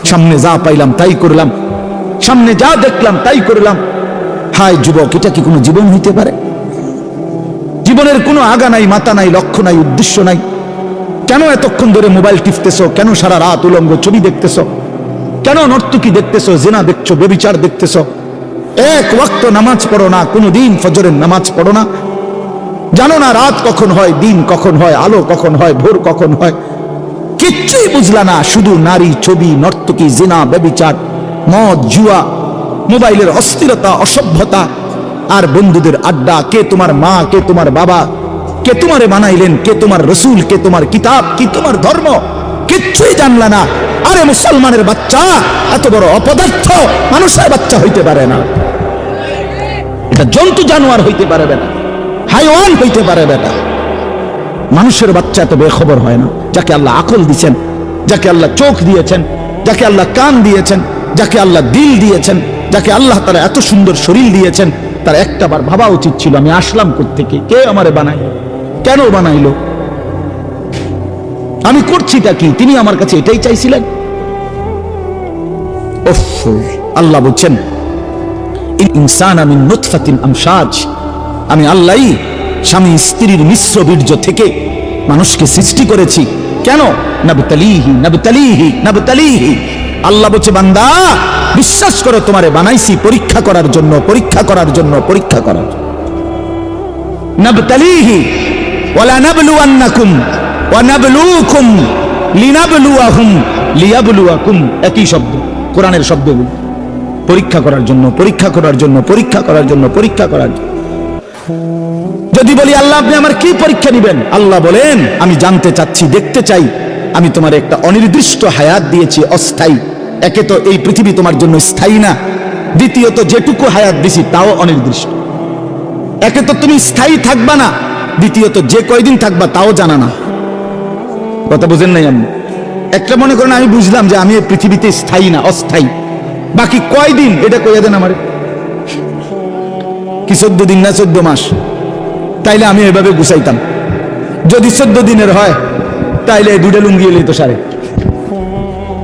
সামনে যা পাইলাম তাই করলাম, সামনে যা দেখলাম তাই করলাম। হায় যুবক, এটা কি কোনো জীবন হইতে পারে? জীবনের কোনো আগা নাই, মাথা নাই, লক্ষ্য নাই, উদ্দেশ্য নাই। কেন এতক্ষণ ধরে মোবাইল টিপতেছো? কেন সারা রাত উলঙ্গ ছবি দেখতেছো? কেন নর্তকী দেখতেছো, জিনা দেখছো, ব্যভিচার দেখতেছো? এক ওয়াক্ত নামাজ পড়ো না, কোনোদিন ফজরের নামাজ পড়ো না। জানো না রাত কখন হয়, দিন কখন হয়, আলো কখন হয়, ভোর কখন হয়? কিচ্ছুই বুঝলা না, শুধু নারী, ছবি, নর্তকী, জিনা, ব্যভিচার, মদ, জুয়া, মোবাইলের অস্থিরতা, অসভ্যতা, আর বন্ধুদের আড্ডা। কে তোমার মা, কে তোমার বাবা, কে তোমারে বানাইলেন, কে তোমার রসুল, কে তোমার কিতাব, কি তোমার ধর্ম, কিচ্ছুই জানলা না। আরে মুসলমানের বাচ্চা এত বড় অপদার্থ মানুষের বাচ্চা হইতে পারে না। এটা জন্তু জানোয়ার হইতে পারবে না, হাইওয়ান হইতে পারবে না। মানুষের বাচ্চা এত বেখবর হয় না। যাকে আল্লাহ আকল দিয়েছেন, যাকে আল্লাহ চোখ দিয়েছেন, যাকে আল্লাহ কান দিয়েছেন, যাকে আল্লাহ দিল দিয়েছেন, যাকে আল্লাহ তাআলা এত সুন্দর শরীর দিয়েছেন, তার একটাবার ভাবা উচিত ছিল আমি আসলাম কোত্থেকে, কে আমারে বানাইল, কেন বানাইলো, আমি করছিটা কি? তিনি আমার কাছে এটাই চাইছিলেন? আল্লাহ বলছেন ইনসানা মিন নুতফাতিন আমশাজ, আমি আল্লাহই স্বামী স্ত্রীর মিশ্র বীর্য থেকে মানুষকে সৃষ্টি করেছি। কেন? নাবতালিহি নাবতালিহি নাবতালিহি। আল্লাহ বলছে বান্দা বিশ্বাস করো, তোমারে বানাইছি পরীক্ষা করার জন্য, পরীক্ষা করার জন্য, পরীক্ষা করার জন্য। নাবতালিহি ওয়ালা নাবলুয়ান্নাকুম ওয়া নাবলুকুম লিনাবলুয়াহুম লিয়াবলুয়াকুম, একই শব্দ, কোরআনের শব্দগুলো। পরীক্ষা করার জন্য, পরীক্ষা করার জন্য, পরীক্ষা করার জন্য, পরীক্ষা করার জন্য। যদি বলি আল্লাহ আপনি আমার কি পরীক্ষা নিবেন, আল্লাহ বলেন আমি জানতে চাচ্ছি, দেখতে চাই আমি তোমার একটা অনির্দিষ্ট হায়াত দিয়েছি, অস্থায়ী। একে তো এই পৃথিবী তোমার জন্য স্থায়ী না, দ্বিতীয়ত যেটুকু হায়াত দিছি তাও অনির্দিষ্ট। একে তো তুমি স্থায়ী থাকবা না, দ্বিতীয়ত যে কয়দিন থাকবা তাও জানা না। কথা বুঝেন নাই? আমি একটা মনে করেন আমি বুঝলাম যে আমি এই পৃথিবীতে স্থায়ী না, অস্থায়ী, বাকি কয়দিন এটা কইয়া দেন আমারে। কি 14 দিন না 14 মাস? তাইলে আমি এভাবে গুছাইতাম। যদি 14 দিনের হয় তাইলে দুইটা লুঙ্গি এলেই তো সারে,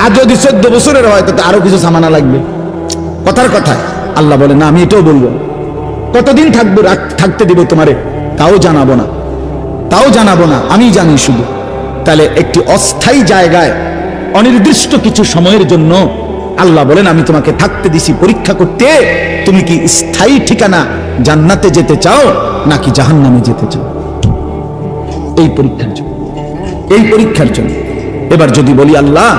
আর যদি 14 বছরের হয় তো আরো কিছু সামানা লাগবে। কথার কথা আল্লাহ বলে না, আমি এটাও বলবো। কতদিন থাকবো, থাকতে দিব তোমারে তাও জানাবো না, তাও জানাবো না, আমি জানি শুধু। তাহলে একটি অস্থায়ী জায়গায় অনির্দিষ্ট কিছু সময়ের জন্য আল্লাহ বলেন আমি তোমাকে থাকতে দিছি পরীক্ষা করতে, তুমি কি স্থায়ী ঠিকানা জান্নাতে যেতে চাও নাকি জাহান্নামে যেতে চাও? এই পরীক্ষার জন্য, এই পরীক্ষার জন্য। এবার যদি বলি আল্লাহ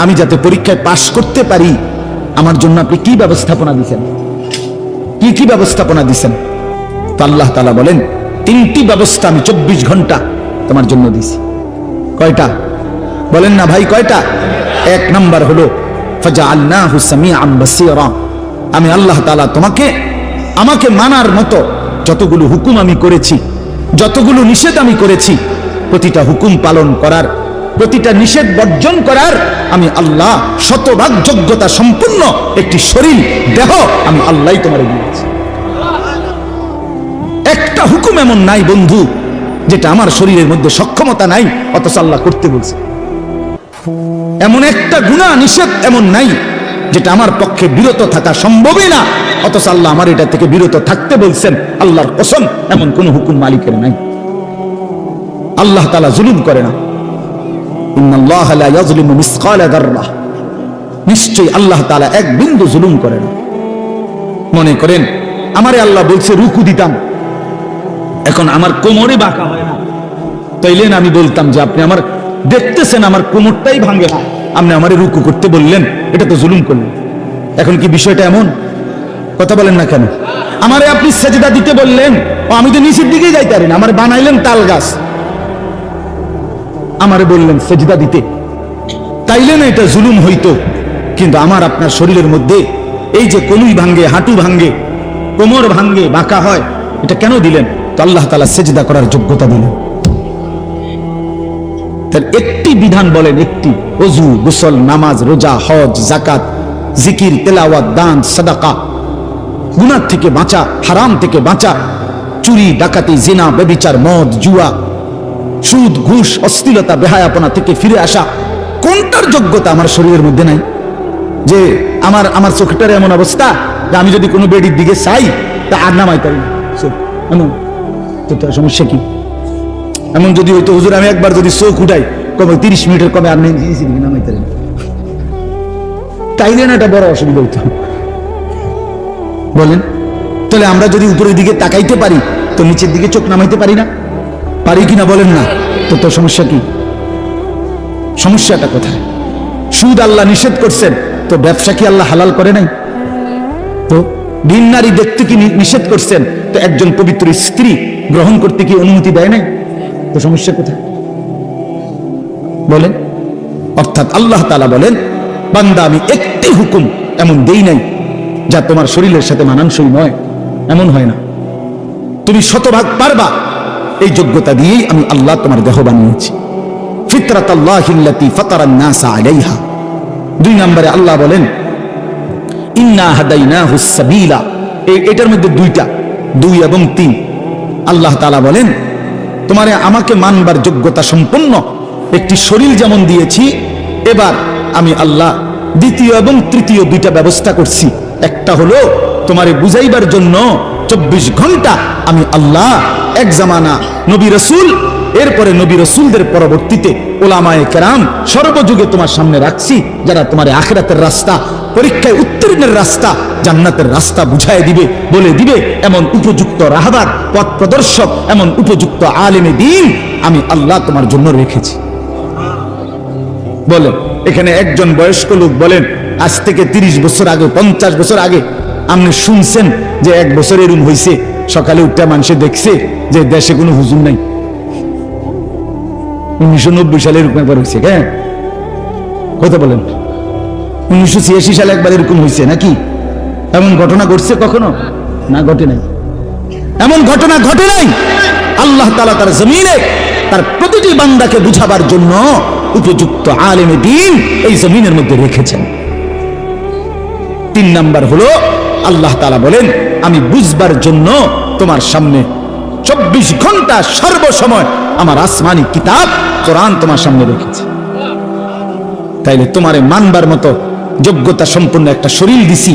আমি যাতে পরীক্ষায় পাশ করতে পারি, আমার জন্য আপনি কি ব্যবস্থাপনা দিচ্ছেন, কি কি ব্যবস্থাপনা দিচ্ছেন? তো আল্লাহ তাআলা বলেন 3টি ব্যবস্থা আমি 24 ঘন্টা তোমার জন্য দিছি। কয়টা বলেন না ভাই, কয়টা? 1 নাম্বার হলো ফাজআলনাহু সামিআন বাসীরা, আমি আল্লাহ তাআলা তোমাকে আমাকে মানার মতো যতগুলো হুকুম আমি করেছি, যতগুলো নিষেধ আমি করেছি, প্রতিটা হুকুম পালন করার, প্রতিটা নিষেধ বর্জন করার আমি আল্লাহ শতভাগ যোগ্যতা সম্পন্ন একটি শরীর, দেহ আমি আল্লাহই তোমারে দিয়েছি। একটা হুকুম এমন নাই বন্ধু যেটা আমার শরীরের মধ্যে সক্ষমতা নাই অথচ আল্লাহ করতে বলছে। এমন একটা গুনাহ নিষেধ এমন নাই যেটা আমার পক্ষে বিরত থাকা সম্ভবই না অথচ আল্লাহ আমার এটা থেকে বিরত থাকতে বলছেন। আল্লাহর কসম এমন কোন হুকুম মালিকের নাই। আল্লাহ তাআলা জুলুম করে না। ইন্নাল্লাহা লা ইয়াজলিমু মিসকালা যাররাহ, নিশ্চয়ই আল্লাহ তাআলা এক বিন্দু জুলুম করে না। মনে করেন আমারে আল্লাহ বলছে রুকু দিতাম, এখন আমার কোমরে বাঁকা হয় না, তাইলে আমি বলতাম যে আপনি আমার দেখতেছেন আমার কোমরটাই ভাঙে না, আপনি আমারে রুকু করতে বললেন, এটা তো জুলুম করলেন। এখন কি বিষয়টা এমন? কথা বলেন না কেন? আমারে আপনি সেজদা দিতে বললেন, ও আমি তো নিচের দিকেই যাইতে পারি না, আমার বানাইলেন তাল গাছ, আমারে বললেন সেজদা দিতে, তাইলে না এটা জুলুম হইতো। কিন্তু আমার আপনার শরীরের মধ্যে এই যে কনুই ভাঙ্গে, হাঁটু ভাঙ্গে, কোমর ভাঙ্গে, বাঁকা হয়, এটা কেন দিলেন? তো আল্লাহ তাআলা সেজদা করার যোগ্যতা দিলেন। তার একটি বিধান বলেন, একটি, ওযু, গোসল, নামাজ, রোজা, হজ, যাকাত, জিকির, তেলাওয়াত, দান, সাদাকা, গুনাহ থেকে বাঁচা, হারাম থেকে বাঁচা, চুরি, ডাকাতি, জিনা, ব্যভিচার, মদ, জুয়া, সুদ, ঘুষ, অশ্লীলতা, বেহায়াপনা থেকে ফিরে আসা, কোনটার যোগ্যতা আমার শরীরের মধ্যে নাই? যে আমার চোখটার এমন অবস্থা যে আমি যদি কোনো বেডির দিকে চাই তা আর নামাই পারি না চোখ। এমন তো তার সমস্যা কি? এমন যদি হইতো হুজুর আমি একবার যদি চোখ উঠাই কবে 30 মিনিটের কমে আর নামাই পারি না, তাইলে না এটা বড় অসুবিধা হইতো। বলেন তাহলে আমরা যদি উপরের দিকে তাকাইতে পারি তো নিচের দিকে চোখ নামাইতে পারি না? পারি কিনা বলেন না? তো তোর সমস্যা কি? সমস্যাটা কোথায়? সুদ আল্লাহ নিষেধ করছেন, তো ব্যবসা কি আল্লাহ হালাল করে নাই? তো ভিন নারী দেখতে কি নিষেধ করছেন, তো একজন পবিত্র স্ত্রী গ্রহণ করতে কি অনুমতি দেয় নাই? তো সমস্যা কোথায় বলেন? অর্থাৎ আল্লাহ তাআলা বলেন, বান্দা আমি একটি হুকুম এমন দেই নাই যা তোমার শরীরের সাথে মানানসই নয়, এমন হয় না। তুমি শতভাগ পারবা, এই যোগ্যতা দিয়েই আমি আল্লাহ তোমার দেহ বানিয়েছি। ফিতরাতাল্লাহিল্লাতী ফাতারান নাসা আলাইহা। 2 নম্বরে আল্লাহ বলেন, ইন্না হাদাইনাহুস সাবিলা। এটার মধ্যে 2টা, 2 এবং 3। আল্লাহ তাআলা বলেন, তোমারে আমাকে মানবার যোগ্যতা সম্পন্ন একটি শরীর যেমন দিয়েছি, এবার আমি আল্লাহ দ্বিতীয় এবং তৃতীয় 2টা ব্যবস্থা করছি। একটা হলো তোমারে বুঝাইবার জন্য 24 ঘন্টা আমি আল্লাহ এক জামানা নবী রাসূল, এরপরে নবী রাসূলদের পরবর্তীতে উলামায়ে কেরাম সর্বযুগে তোমার সামনে রাখছি, যারা তোমার আখিরাতের রাস্তা, পরীক্ষায় উত্তীর্ণের রাস্তা, জান্নাতের রাস্তা বুঝায় দিবে, বলে দিবে এমন উপযুক্ত রাহবার, পথ প্রদর্শক, এমন উপযুক্ত আলেমে দ্বীন আমি আল্লাহ তোমার জন্য রেখেছি। বলেন এখানে একজন বয়স্ক লোক বলেন আজ থেকে 30 বছর আগে, 50 বছর আগে আপনি শুনছেন যে 1 বছর এরকম হয়েছে, সকালে উঠতে মানুষে দেখছে যে দেশে কোনো হুজুর নাই? 1990 সালে এরকম একবার হয়েছে। হ্যাঁ কথা বলেন, 1986 সালে একবার এরকম হয়েছে নাকি? এমন ঘটনা ঘটছে কখনো? না, ঘটে নাই। এমন ঘটনা ঘটে নাই। আল্লাহ তাআলা তার জমিনে তার প্রতিটি বান্দাকে বুঝাবার জন্য উপযুক্ত আলেমে দ্বীন এই জমিনের মধ্যে রেখেছেন। 3 নাম্বার হলো আল্লাহ তাআলা বলেন, আমি বুঝবার জন্য তোমার সামনে 24 ঘন্টা সর্বসময় আমার আসমানি কিতাব কোরআন তোমার সামনে রেখেছি। তাইলে তোমারে মানবার মতো যোগ্যতা সম্পন্ন একটা শরীর দিছি,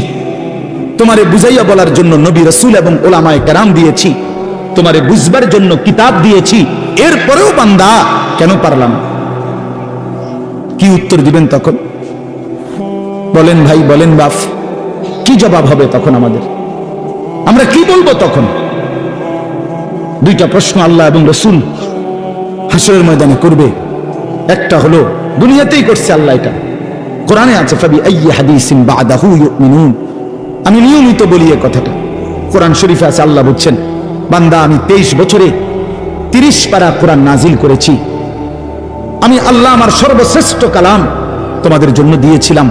তোমারে বুঝাইয়া বলার জন্য নবী রাসূল এবং উলামায়ে কেরাম দিয়েছি, তোমারে বুঝবার জন্য কিতাব দিয়েছি, এরপরেও বান্দা কেন পারলাম? কি উত্তর দিবেন তখন? বলেন ভাই, বলেন বাপ, কি জবাব হবে তখন আমাদের? আমরা কি বলবো তখন? 2টা প্রশ্ন আল্লাহ এবং রাসূল হাসরের ময়দানে করবে। একটা হলো দুনিয়াতেই করছে আল্লাহ, এটা কোরআনে আছে, ফাবি আইয়ি হাদিসিন বাদাহু ইউমিনুন। আমি নিয়মিত বলি এই কথাটা, কোরআন শরীফে আছে, আল্লাহ বলছেন, বান্দা আমি 23 বছরে 30 পারা কোরআন নাজিল করেছি। আমি আল্লাহ আমার সর্বশ্রেষ্ঠ কালাম তোমাদের জন্য দিয়েছিলাম।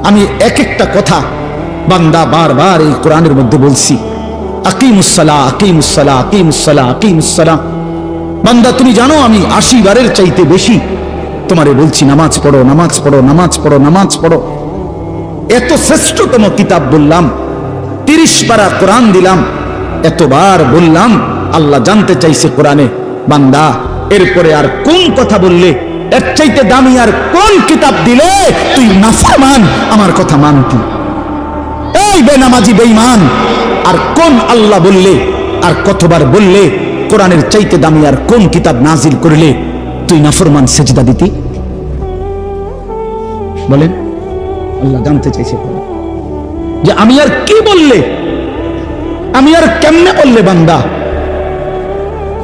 আমি এক একটা কথা বান্দা বারবার এই কোরআনের মধ্যে বলছি, আকিমুস সালাহ, আকিমুস সালাহ, আকিমুস সালাহ, আকিমুস সালাহ। বান্দা তুমি জানো আমি 80 বারের চাইতে বেশি তোমারে বলছি নামাজ পড়ো, নামাজ পড়ো, নামাজ পড়ো, নামাজ পড়ো। এত শ্রেষ্ঠতম কিতাব বললাম, 30 পারা কোরআন দিলাম, এতবার বললাম। আল্লাহ জানতে চাইছে কোরআনে, বান্দা এরপরে আর কোন কথা বললে, এর চাইতে দামি আর কোন কিতাব দিলে তুই নাফরমান আমার কথা মানতি? এই বেনামাজি বেঈমান, আর কোন আল্লাহ বললে, আর কতবার বললে কোরআনের চাইতে দামি আর কোন কিতাব নাজিল করলে তুই নাফরমান সেজদা দিতি? বলেন। আল্লাহ জানতে চাইছে যে আমি আর কি বললে, আমি আর কেমনে বললে বান্দা,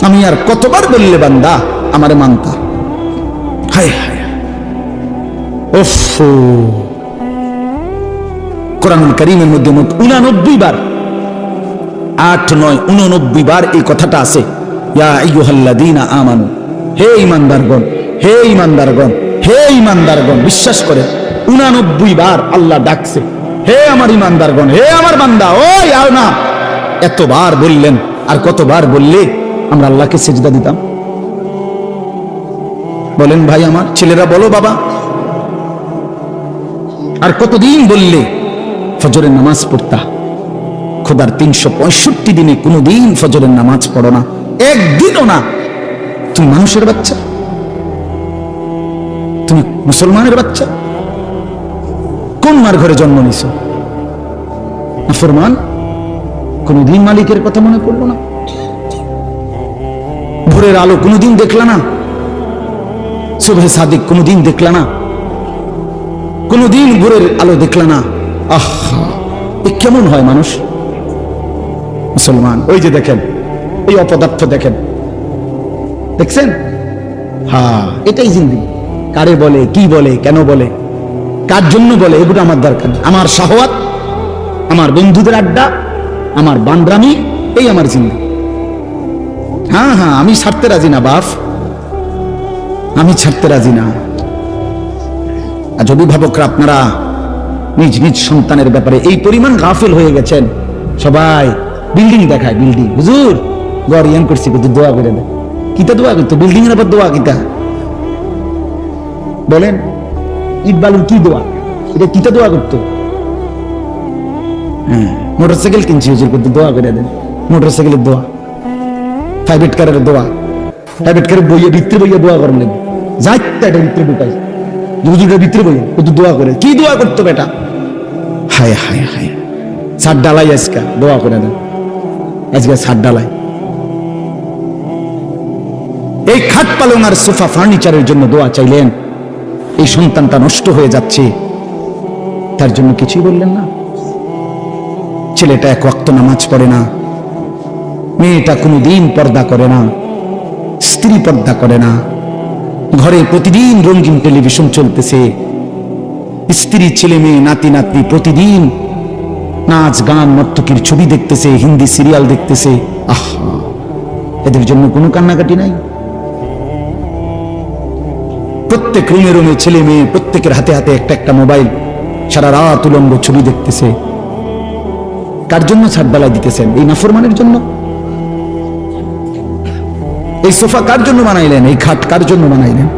আমি আর কতবার বললে বান্দা আমারে মানতা? হায় হায়, ওফ! কোরআনুল কারীমের মধ্যে 89 বার, 8, 9, 89 বার এই কথাটা আছে, ইয়া আইয়ুহাল্লাযীনা আমানু, হে ঈমানদারগণ, হে ঈমানদারগণ, হে ঈমানদারগণ। বিশ্বাস করে 89 বার আল্লাহ ডাকছে, হে আমার ঈমানদারগণ, হে আমার বান্দা, ওই আও না। এতবার বললেন, আর কতবার বললে আমরা আল্লাহকে সেজদা দিতাম? বলেন ভাই আমার ছেলেরা, বলো বাবা। আর কতদিন বললে ফজরের নামাজ পড়তা? খোদার 365 দিনে কোনদিন ফজরের নামাজ পড়ো না, একদিনও না। তুমি মানুষের বাচ্চা, তুমি মুসলমানের বাচ্চা, কোন মার ঘরে জন্ম নিছ? নাফরমান, কোনদিন মালিকের কথা মনে পড়লো না? ভোরের আলো কোনদিন দেখলা না? সুবহে সাদিক কোনদিন দেখলা না? কোনদিন ভোরের আলো দেখলা না? আহা, এ কেমন হয় মানুষ? মুসলমান, ওই যে দেখেন, এই অপদার্থ দেখেন, দেখছেন? হ্যাঁ, এটাই জিন্দেগি। কারে বলে, কি বলে, কেন বলে, কার জন্য বলে, এগুলো আমার দরকার। আমার শাহওয়াত, আমার বন্ধুদের আড্ডা, আমার বান্দ্রামি, এই আমার জিন্দেগি। হ্যাঁ হ্যাঁ, আমি ছাড়তে রাজি না বাপ, আমি ছাড়তে রাজি না। আজ অভিভাবকরা আপনারা নিজ নিজ সন্তানের ব্যাপারে এই পরিমাণ গাফিল হয়ে গেছেন। সবাই বিল্ডিং দেখায়, বিল্ডিং, হুজুর ঘর ইয়ান করছি, কিন্তু দোয়া করে দেয়। কিতা দোয়া করতো? বিল্ডিং এর আবার দোয়া কিতা বলেন? ইট বালুর কি দোয়া? এটা কিতা দোয়া করতো? হ্যাঁ, মোটরসাইকেল কিনছি হুজুর, কিন্তু দোয়া করে দেন। মোটরসাইকেলের দোয়া, প্রাইভেট কারের দোয়া, প্রাইভেট কারের বইয়ে ভিতরে বইয়ে দোয়া করলেন, যাইতে এটা ভিতরে ঢুকাই, হুজুরের ভিতরে বইয়ে কিন্তু দোয়া করে। কি দোয়া করতো বেটা? হায় হায় হায়, ছাদ ডালাই আজকা দোয়া করে দেন, আজকে ছাদ ডালাই। এই খাট পালং আর সোফা ফার্নিচারের জন্য দোয়া চাইলেন, এই সন্তানটা নষ্ট হয়ে যাচ্ছে, তার জন্য কিছুই বললেন না? ছেলেটা এক ওয়াক্ত নামাজ পড়ে না, মেয়েটা কোনোদিন পর্দা করে না, স্ত্রী পর্দা করে না, ঘরে প্রতিদিন রঙিন টেলিভিশন চলতেছে, স্ত্রী, ছেলে মেয়ে, নাতি নাতনি প্রতিদিন নাচ গান নর্তকীর ছবি দেখতেছে, হিন্দি সিরিয়াল দেখতেছে। আহা, এদের জন্য কোনো কান্নাকাটি নাই? প্রত্যেক রুমে রুমে ছেলে মেয়ে, প্রত্যেকের হাতে হাতে একটা একটা মোবাইল, সারা রাত উলঙ্গ ছবি দেখতেছে। কার জন্য ছাদ ডালাই দিতেছেন? এই নাফরমানের জন্য? এই সোফা কার জন্য বানাইলেন? এই খাট কার জন্য বানাইলেন?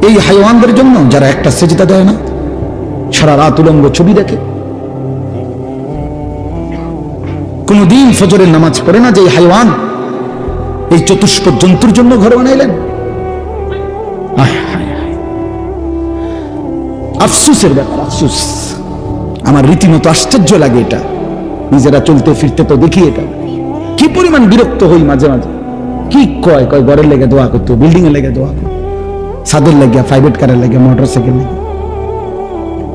এই হাইওয়ানদের জন্য, যারা একটা সেজদা দেয় না, সারা রাত উলঙ্গ ছবি দেখে, কোনদিন ফজরের নামাজ পড়ে না, যে হাইওয়ান, এই চতুষ্পদ জন্তুর জন্য ঘর বানাইলেন? আফসুসের ব্যাপার, আফসুস। আমার রীতিমতো আশ্চর্য লাগে এটা। নিজেরা চলতে ফিরতে তো দেখি এটা, কি পরিমাণ বিরক্ত হই মাঝে মাঝে। কি কয় কয় ঘরের লেগে দোয়া করতো, বিল্ডিং এর লেগে দোয়া করতো, ছাদের লেগে, প্রাইভেট কারের লেগে, মোটর সাইকেল লেগে।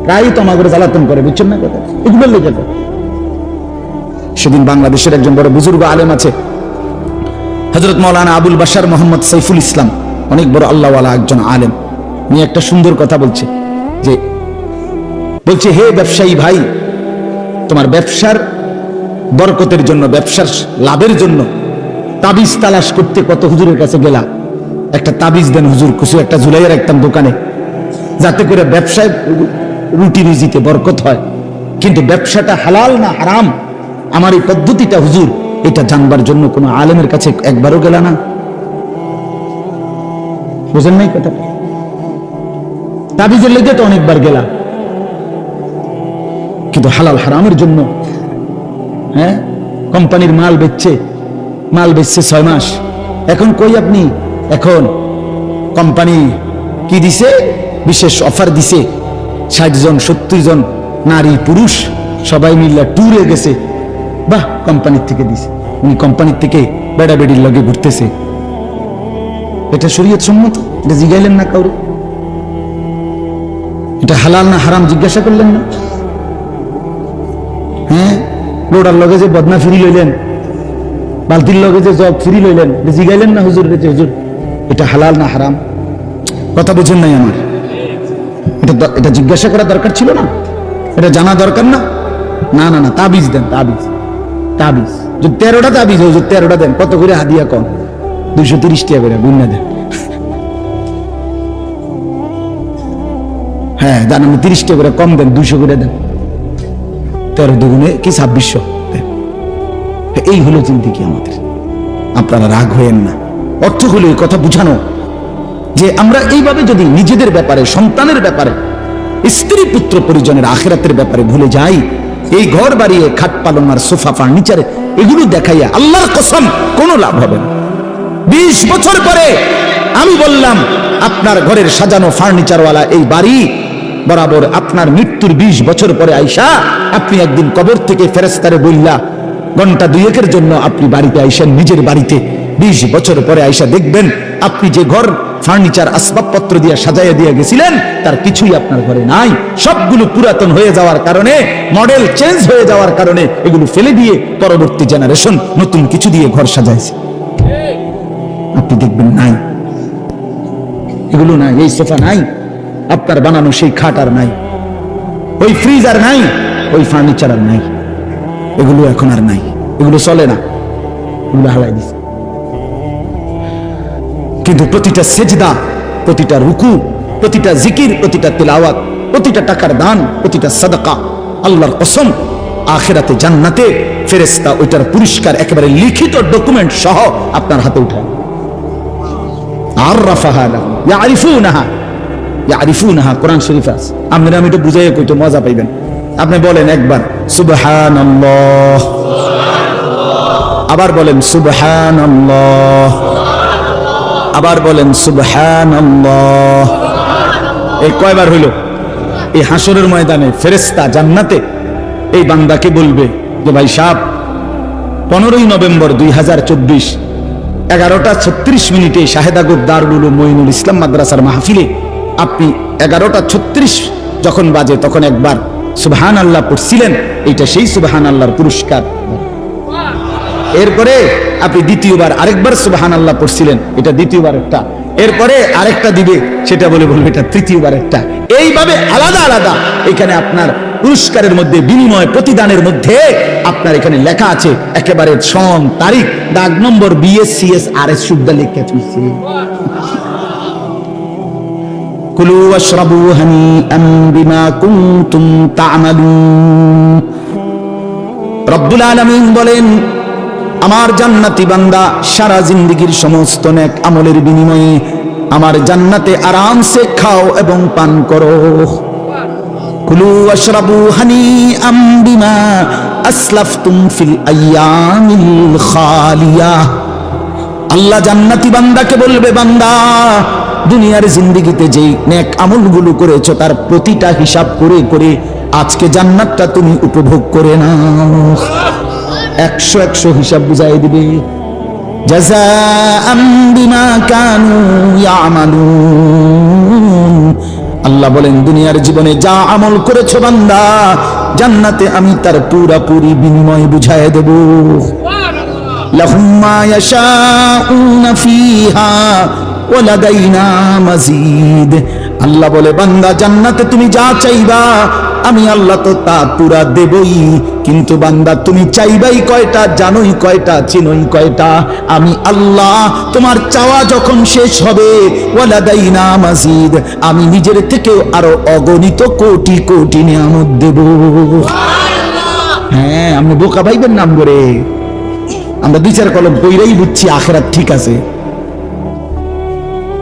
প্রায় তো আমার জ্বালাতন করে, বুঝছেন না কথা? এগুলোর লেগে। সেদিন বাংলাদেশের একজন বড় বুজুর্গ আলেম আছে, হযরত মাওলানা আবুল বাশার মোহাম্মদ সাইফুল ইসলাম, অনেক বড় আল্লাহওয়ালা একজন আলেম। উনি একটা সুন্দর কথা বলছে, যে বলছে, হে ব্যবসায়ী ভাই, তোমার ব্যবসার বরকতের জন্য, ব্যবসার লাভের জন্য তাবিজ তালাশ করতে কত হুজুরের কাছে গেলা, একটা তাবিজ দেন হুজুর, কিছু একটা ঝুলাইয়া রাখতাম দোকানে, যাতে করে ব্যবসায় রুটি রুজিতে বরকত হয়। কিন্তু ব্যবসাটা হালাল না হারাম, আমার এই পদ্ধতিটা হুজুর, এটা জানবার জন্য কোনো আলেমের কাছে একবারও গেলা না? বুঝেন নাই কথা? তাবিজের লেগে তো অনেকবার গেলা, কিন্তু হালাল হারামের জন্য? হ্যাঁ, কোম্পানির মাল বেচছে 6 মাস, এখন কই আপনি? এখন কোম্পানি কি দিছে? বিশেষ অফার দিছে, 60 জন 70 জন নারী পুরুষ সবাই মিলে ট্যুরে গেছে। বাহ, কোম্পানির থেকে দিছে। উনি কোম্পানির থেকে বেড়া বেড়ির লগে ঘুরতেছে। এটা শরীয়ত সম্মত? এটা জিগাইলেন না কাউরে? এটা হালাল না হারাম জিজ্ঞাসা করলেন না? হ্যাঁ, লোডার লগে যে বদনা ফিরি লইলেন, বালতির লগে যে জগ ফিরি লইলেন, জিগাইলেন না হুজুর, হুজুর এটা হালাল না হারাম? কথা বুঝেন নাই আমার? এটা জিজ্ঞাসা করা দরকার ছিল না? এটা জানা দরকার না? না না না, তাবিজ দেন, তাবিজ। তাবিজ যদি 13টা তাবিজ হুজুর, 13টা দেন। কত করে হাদিয়া? কম 230 টাকা করে গুণা দেন। হ্যাঁ, দেন, আমি 30 টাকা করে কম দেন, 200 করে দেন। 13 দুগুণে কি 2600 দেন। এই হলো জিন্দেগি আমাদের। আপনারা রাগ হয়েন না। অর্থ হলো এই কথা বুঝানো যে আমরা এইভাবে যদি নিজেদের ব্যাপারে, সন্তানের ব্যাপারে, স্ত্রী পুত্র পরিজনের আখিরাতের ব্যাপারে ভুলে যাই, এই ঘর বাড়িয়ে খাট পালং আর সোফা ফার্নিচারে এগুলো দেখাইয়া আল্লাহর কসম কোনো লাভ হবে না। 20 বছর পরে আমি বললাম, আপনার ঘরের সাজানো ফার্নিচারওয়ালা এই বাড়ি বরাবর আপনার মৃত্যুর 20 বছর পরে আইসা আপনি একদিন কবর থেকে ফেরেশতারে বললা ঘন্টা দুয়েকের জন্য আপনি বাড়িতে আইসেন, নিজের বাড়িতে 20 বছর পরে আইসা দেখবেন আপনি যে ঘর ফার্নিচার আসবাবপত্র দিয়ে সাজাইয়া দিয়ে গেছিলেন তার কিছুই আপনার ঘরে নাই। সবগুলো পুরাতন হয়ে যাওয়ার কারণে, মডেল চেঞ্জ হয়ে যাওয়ার কারণে এগুলো ফেলে দিয়ে পরবর্তী জেনারেশন নতুন কিছু দিয়ে ঘর সাজাইছে। আপনি দেখবেন নাই, এগুলো নাই, এই সোফা নাই, আপনার বানানো সেই খাট আর নাই, ওই ফ্রিজ আর নাই, ওই ফার্নিচার আর নাই, এগুলো এখন আর নাই, এগুলো চলে না, এগুলো হালাই দিছে। কিন্তু প্রতিটা সেজদা, প্রতিটা রুকু, প্রতিটা জিকির, প্রতিটা তিলাওয়াত, প্রতিটা টাকার দান, প্রতিটা সাদাকা, আল্লাহর কসম আখিরাতে জান্নাতে ফেরেশতা ওইটার পুরস্কার একেবারে লিখিত ডকুমেন্ট সহ আপনার হাতে উঠায়। আররাফাহা লাহুম ইয়ারিফুনাহা, ইয়ারিফুনাহা কোরআন শরীফে আছে। আমি এটা বুঝাইয়া কইতো মজা পাইবেন। আপনি বলেন একবার সুবহানাল্লাহ, আবার বলেন সুবহানাল্লাহ, আবার বলেন সুবহানাল্লাহ। এই কয়বার হইল? এই হাসরের ময়দানে ফেরেশতা জান্নাতে এই বান্দাকে বলবে যে ভাই সাহেব 15ই নভেম্বর 2024 11:36 শাহেদাগোদ দারুল উলুম মঈনুল ইসলাম মাদ্রাসার মাহফিলে আপনি 11:36 যখন বাজে তখন একবার সুবহানাল্লাহ পড়ছিলেন, এইটা সেই সুবহানাল্লাহর পুরস্কার। এরপরে আপনি দ্বিতীয়বার আরেকবার সুবহানাল্লাহ পড়ছিলেন, এটা দ্বিতীয়বার একটা, এরপরে আরেকটা দিবে, সেটা বলবে এটা তৃতীয়বার একটা। এইভাবে আলাদা আলাদা এখানে আপনার পুরস্কারের মধ্যে, বিনিময় প্রতিদানের মধ্যে আপনার এখানে লেখা আছে একেবারে সন, তারিখ, দাগ নম্বর, BSCS RS শুদ্ধ লেখা আছে। কুলু ওয়াশরাবু হানিআন বিমা কুনতুম তা'মালুন। রব্বুল আলামিন বলেন আমার জান্নাতি বান্দা সারা জিন্দেগীর সমস্ত নেক আমলের বিনিময়ে আমার জান্নাতে আরামসে খাও এবং পান করো। কুলু ওয়াশরাবু হানিআম বিমা আসলাফতুম ফিল আইয়ামিল খালিয়া। আল্লাহ জান্নাতি বান্দাকে বলবে, বান্দা দুনিয়ার জিন্দেগিতে যেই নেক আমলগুলো করেছো তার প্রতিটা হিসাব করে করে আজকে জান্নাতটা তুমি উপভোগ করে নাও। 100 হিসাব বুঝাই দিবে। জাযাআম বিমা কানু ইয়ামালুন। আল্লাহ বলেন দুনিয়ার জীবনে যা আমল করেছো বান্দা, জান্নাতে আমি তার পুরোপুরি বিনিময় বুঝায় দেব। লাহুম মা ইয়াশাউনা ফিহা ওয়া লাদাইনা মাজিদ। আল্লাহ বলে বান্দা জান্নাতে তুমি যা চাইবা আমি আল্লাহ তো তা পুরা দেবই, কিন্তু বান্দা তুমি চাইবাই কয়টা, জানোই কয়টা, চিনোই কয়টা? আমি আল্লাহ তোমার চাওয়া যখন শেষ হবে ওয়ালাদাইনা মাজিদ, আমি নিজের থেকেও আরো অগণিত কোটি কোটি নিয়ামত দেব। হ্যাঁ, আপনি বোকা ভাইবেন নাম করে আমরা 2-4 কলম কইরাই বুঝছি আখিরাত ঠিক আছে।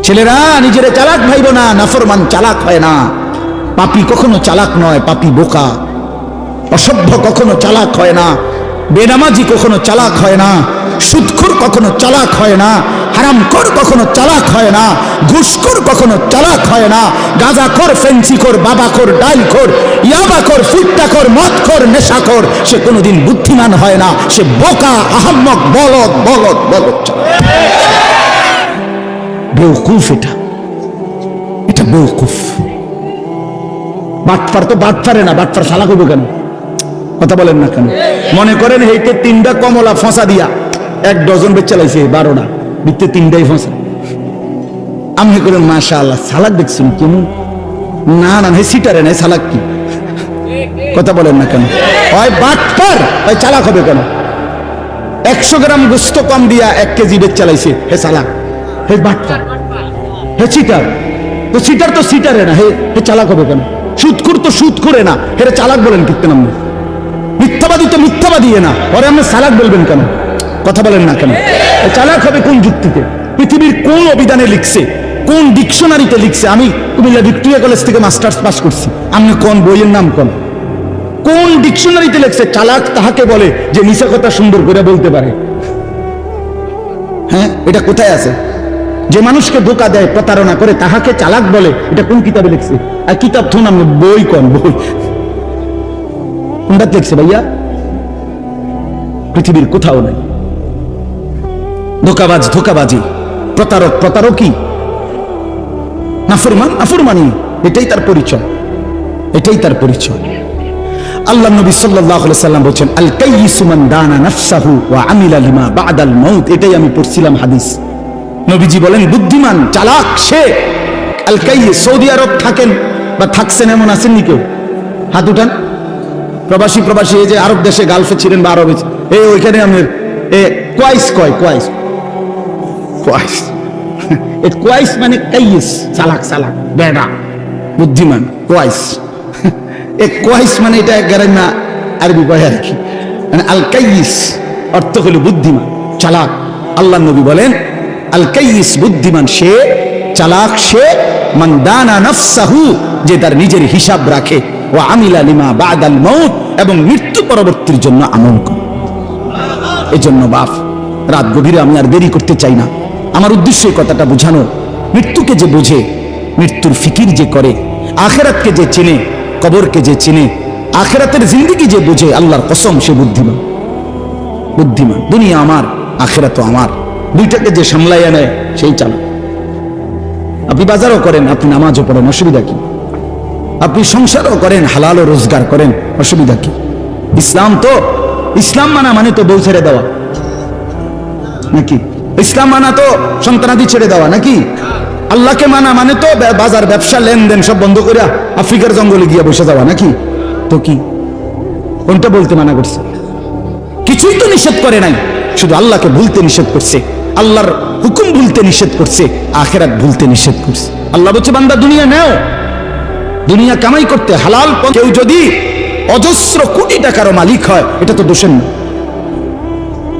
ছেলেরা নিজের চালাক ভাইব না, নাফরমান চালাক হয় না। পাপী কখনো চালাক নয়, পাপী বোকা। অসভ্য কখনো চালাক হয় না, বেনামাজি কখনো চালাক হয় না, সুদখোর কখনো চালাক হয় না, হারামখোর কখনো চালাক হয় না, ঘুষখোর কখনো চালাক হয় না, গাঁজাখোর, ফেন্সিখোর, বাবাখোর, ডাইলখোর, ইয়াবাখোর, ফুট্টাখোর, মদখোর, নেশাখোর সে কোনোদিন বুদ্ধিমান হয় না। সে বোকা, আহাম্মক, বলদ বলদ বলদ চালাক, বেওকুফ। এটা বেওকুফ। বাটফার তো বাটফারে না, বাটফার চালাক হইব কেন? কথা বলেন না কেন? মনে করেন এইতে 3টা কমলা ফসা দিয়া 1 ডজন বেচে লাইছে, 12টা বিতে 3টাই ফসা। আমি করেন মাশাআল্লাহ চালাক দেখছেন কেমন? না না, হে সিটারে নাই, চালাক কি? কথা বলেন না কেন? হয় বাটফার, হয় চালাক হবে কেন? 100 গ্রাম গোস্ত কম দিয়া 1 কেজি বেচে লাইছে, হে চালাক, হে বাটফার, হে সিটার। তো সিটার তো সিটারে না, হে চালাক হবে কেন? সুদখোর তো সুদ করে না, হেরে চালাক বলেন কিত্তে নাম? মিথ্যাবাদী তো মিথ্যাবাদী না, পরে আপনি চালাক বলবেন কেন? কথা বলেন না কেন? চালাক হবে কোন যুক্তিতে? পৃথিবীর কোন অভিধানে লিখছে, কোন ডিকশনারিতে লিখছে? আমি কুমিল্লা ভিক্টোরিয়া কলেজ থেকে মাস্টার্স পাস করছি, আপনি কোন বইয়ের নাম কোন ডিকশনারিতে লিখছে চালাক তাহাকে বলে যে মিছা কথা সুন্দর করে বলতে পারে? হ্যাঁ, এটা কোথায় আছে? যে মানুষকে ধোঁকা দেয়, প্রতারণা করে, তাহাকে চালাক বলে। এটা কোন কিতাবে লিখছে? আর কিতাব থুন আমি বই কোন বই কোনটা লিখছে ভাইয়া? পৃথিবীর কোথাও নাই। ধোঁকাবাজ ধোঁকাবাজি, প্রতারক প্রতারকই, নাফরমান নাফরমানি, এটাই তার পরিচয়, এটাই তার পরিচয়। আল্লাহ নবী সাল্লাল্লাহু আলাইহি সাল্লাম বলেন, আল কাইয়িসু মান দানা নাফসাহু ওয়া আমিলা লিমা বা'দাল মাউত। এটাই আমি পড়ছিলাম হাদিস। নবীজি বলেন বুদ্ধিমান চালাক সে। আল কাইয়িস, সৌদি আরব থাকেন বা থাকছেন এমন আছেন নি কেউ? হাত উঠান। প্রবাসী প্রবাসী, এই যে আরব দেশে, গালফে ছিলেন বা আরবে, এই ওইখানে আমাদের কোয়াইস কয়, কোয়াইস কোয়াইস কোয়াইস মানে কাইয়িস, চালাক চালাক বেড়া বুদ্ধিমান, কোয়াইস। কোয়াইস মানে এটা গ্রাম্য আরবি কয় আর কি, মানে আল কাইয়িস অর্থ হলো বুদ্ধিমান চালাক। আল্লাহ নবী বলেন আল কাইয়িস বুদ্ধিমান সে, চালাক সে, মান দানা নাফসাহু যে তার নিজের হিসাব রাখে, ও আমিলা লিমা বা'দাল মাউত এবং মৃত্যু পরবর্তীর জন্য আমল করে। এজন্য বাপ, রাত গভীরে আমি আর দেরি করতে চাই না। আমার উদ্দেশ্য এই কথাটা বোঝানো, মৃত্যুকে যে বোঝে, মৃত্যুর ফিকির যে করে, আখেরাতকে যে চেনে, কবরকে যে চেনে, আখেরাতের জিন্দেগি যে বোঝে, আল্লাহর কসম সে বুদ্ধিমান। বুদ্ধিমান। দুনিয়া আমার, আখেরাতও আমার, দুইটাকে যে সামলাইয়া নেয় সেই চালাক। আপনি বাজারও করেন, আপনি নামাজও পড়েন, অসুবিধা কি? আপনি সংসারও করেন, হালালও রোজগার করেন, অসুবিধা কি? ইসলাম তো, ইসলাম মানা মানে তো বউ ছেড়ে দেওয়া নাকি? ইসলাম মানা তো সন্তানাদি ছেড়ে দেওয়া নাকি? আল্লাহকে মানা মানে তো বাজার ব্যবসা লেনদেন সব বন্ধ করে আফ্রিকার জঙ্গলে গিয়ে বসে যাওয়া নাকি? তো কি কোনটা বলতে মানা করছে? কিছুই তো নিষেধ করে নাই, শুধু আল্লাহকে ভুলতে নিষেধ করছে, আল্লাহর হুকুম ভুলতে নিষেধ করছে, আখিরাত ভুলতে নিষেধ করছে। আল্লাহ বলছে বান্দা দুনিয়া নেও, দুনিয়া কামাই করতে হালাল। কেউ যদি অজস্র কোটি টাকার মালিক হয়, এটা তো দোষের না,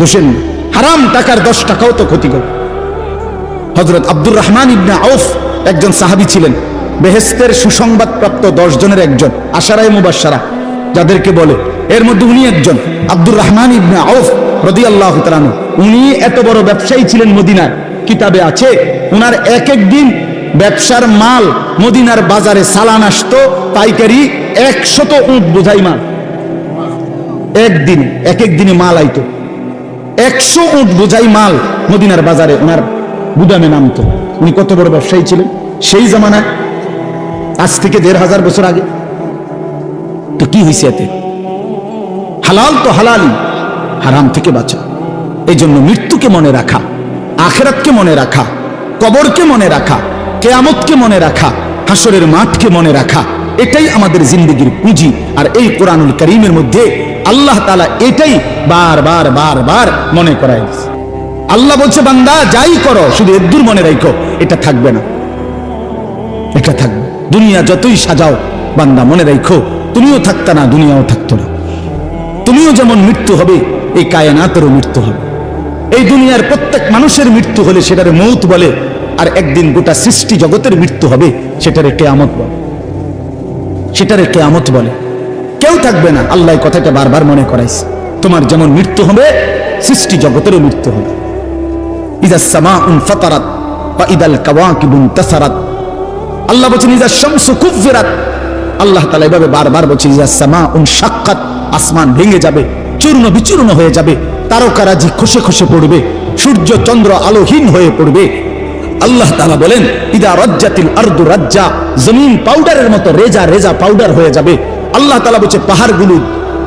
দোষের না। হারাম টাকার 10 টাকাও তো ক্ষতিকর। হযরত আব্দুর রহমান ইবনে আউফ একজন সাহাবী ছিলেন, বেহেশতের সুসংবাদ প্রাপ্ত 10 জনের একজন, আশারায়ে মুবাশশারা যাদেরকে বলে, এর মধ্যে উনি একজন। আব্দুর রহমান ইবনে আউফ রাদিয়াল্লাহু তাআলা আনহু, উনি এত বড় ব্যবসায়ী ছিলেন মদিনার। কিতাবে আছে উনার এক এক দিন ব্যবসার মাল মদিনার বাজারে চালান আসতো পাইকারি 100 উট বোঝাই মাল। একদিনে, এক এক দিনে মাল আইতো 100 উট বোঝাই মাল মদিনার বাজারে ওনার গুদামে নামতো। উনি কত বড় ব্যবসায়ী ছিলেন সেই জামানায়, আজ থেকে 1500 বছর আগে। তো কি হয়েছে এতে? হালাল তো হালালই, হারাম থেকে বাঁচা। এই জন্য মৃত্যুকে মনে রাখা, আখিরাতকে মনে রাখা, কবরকে মনে রাখা, কিয়ামতকে মনে রাখা, হাসরের মাঠকে মনে রাখা, এটাই আমাদের জিন্দেগির পুঁজি। আর এই কোরআনুল কারীমের মধ্যে আল্লাহ তাআলা এটাই বারবার বারবার মনে করায় দিয়েছে। আল্লাহ বলছে বান্দা যাই করো শুধু এদ্দুর মনে রাখো, এটা থাকবে না, এটা থাকবে। দুনিয়া যতই সাজাও বান্দা মনে রাখো, তুমিও থাকতা না, দুনিয়াও থাকতো না। তুমিও যেমন মৃত্যু হবে, এই কায়নাতেরও মৃত্যু হবে। এই দুনিয়ার প্রত্যেক মানুষের মৃত্যু হলে সেটারে মৌত বলে, আর একদিন গোটা সৃষ্টি জগতের মৃত্যু হবে, সেটারে কিয়ামত বলে, সেটারে কিয়ামত বলে। কেউ থাকবে না, আল্লাহ কথাটা বারবার মনে করাইছে। তোমার যেমন মৃত্যু হবে, সৃষ্টি জগতেরও মৃত্যু হবে। ইযাস সামাউন ফাতারাত ওয়া ইদাল কাওয়াকিবুন তাসারাত। আল্লাহ বলেন ইযাস শামসু কুফিরাত। আল্লাহ তাআলা এভাবে বারবার বলছেন ইযাস সামাউন শাক্কাত, আসমান ভেঙে যাবে, চূর্ণ বিচূর্ণ হয়ে যাবে, তারকারাজি খসে খসে পড়বে, সূর্য চন্দ্র আলোহীন হয়ে পড়বে। আল্লাহ তাআলা বলেন ইদা রাজ্জাতিল আরদু রাজ্জা, জমিন পাউডারের মতো রেজা রেজা পাউডার হয়ে যাবে। আল্লাহ তাআলা বলছে পাহাড়গুলো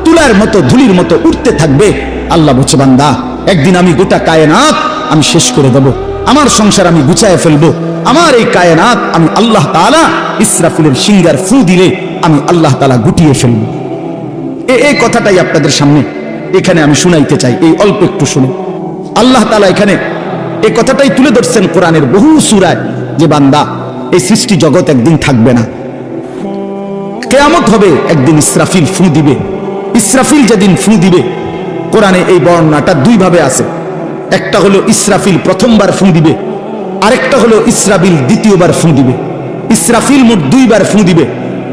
তুলার মতো ধুলির মতো উঠতে থাকবে। আল্লাহ বলছে বান্দা একদিন আমি গোটা কায়নাত আমি শেষ করে দেব, আমার সংসার আমি গুছায় ফেলবো, আমার এই কায়নাত আমি আল্লাহ তাআলা ইসরাফিলের সিংহার ফু দিলে আমি আল্লাহ তাআলা গুটিয়ে ফেলবো। এই কথাটাই আপনাদের সামনে এখানে আমি শুনাইতে চাই, এই অল্প একটু শুনে। আল্লাহ তাআলা এখানে এই কথাটাই তুলে ধরছেন কোরআনের বহু সূরায়, যে বান্দা এই সৃষ্টি জগৎ একদিন থাকবে না, কিয়ামত হবে, একদিন ইসরাফিল ফু দিবে। ইসরাফিল যেদিন ফু দিবে, কোরআনে এই বর্ণনাটা দুই ভাবে আছে। একটা হলো ইসরাফিল প্রথমবার ফু দিবে, আরেকটা হলো ইসরাফিল দ্বিতীয়বার ফু দিবে। ইসরাফিল মোট 2 বার ফু দিবে।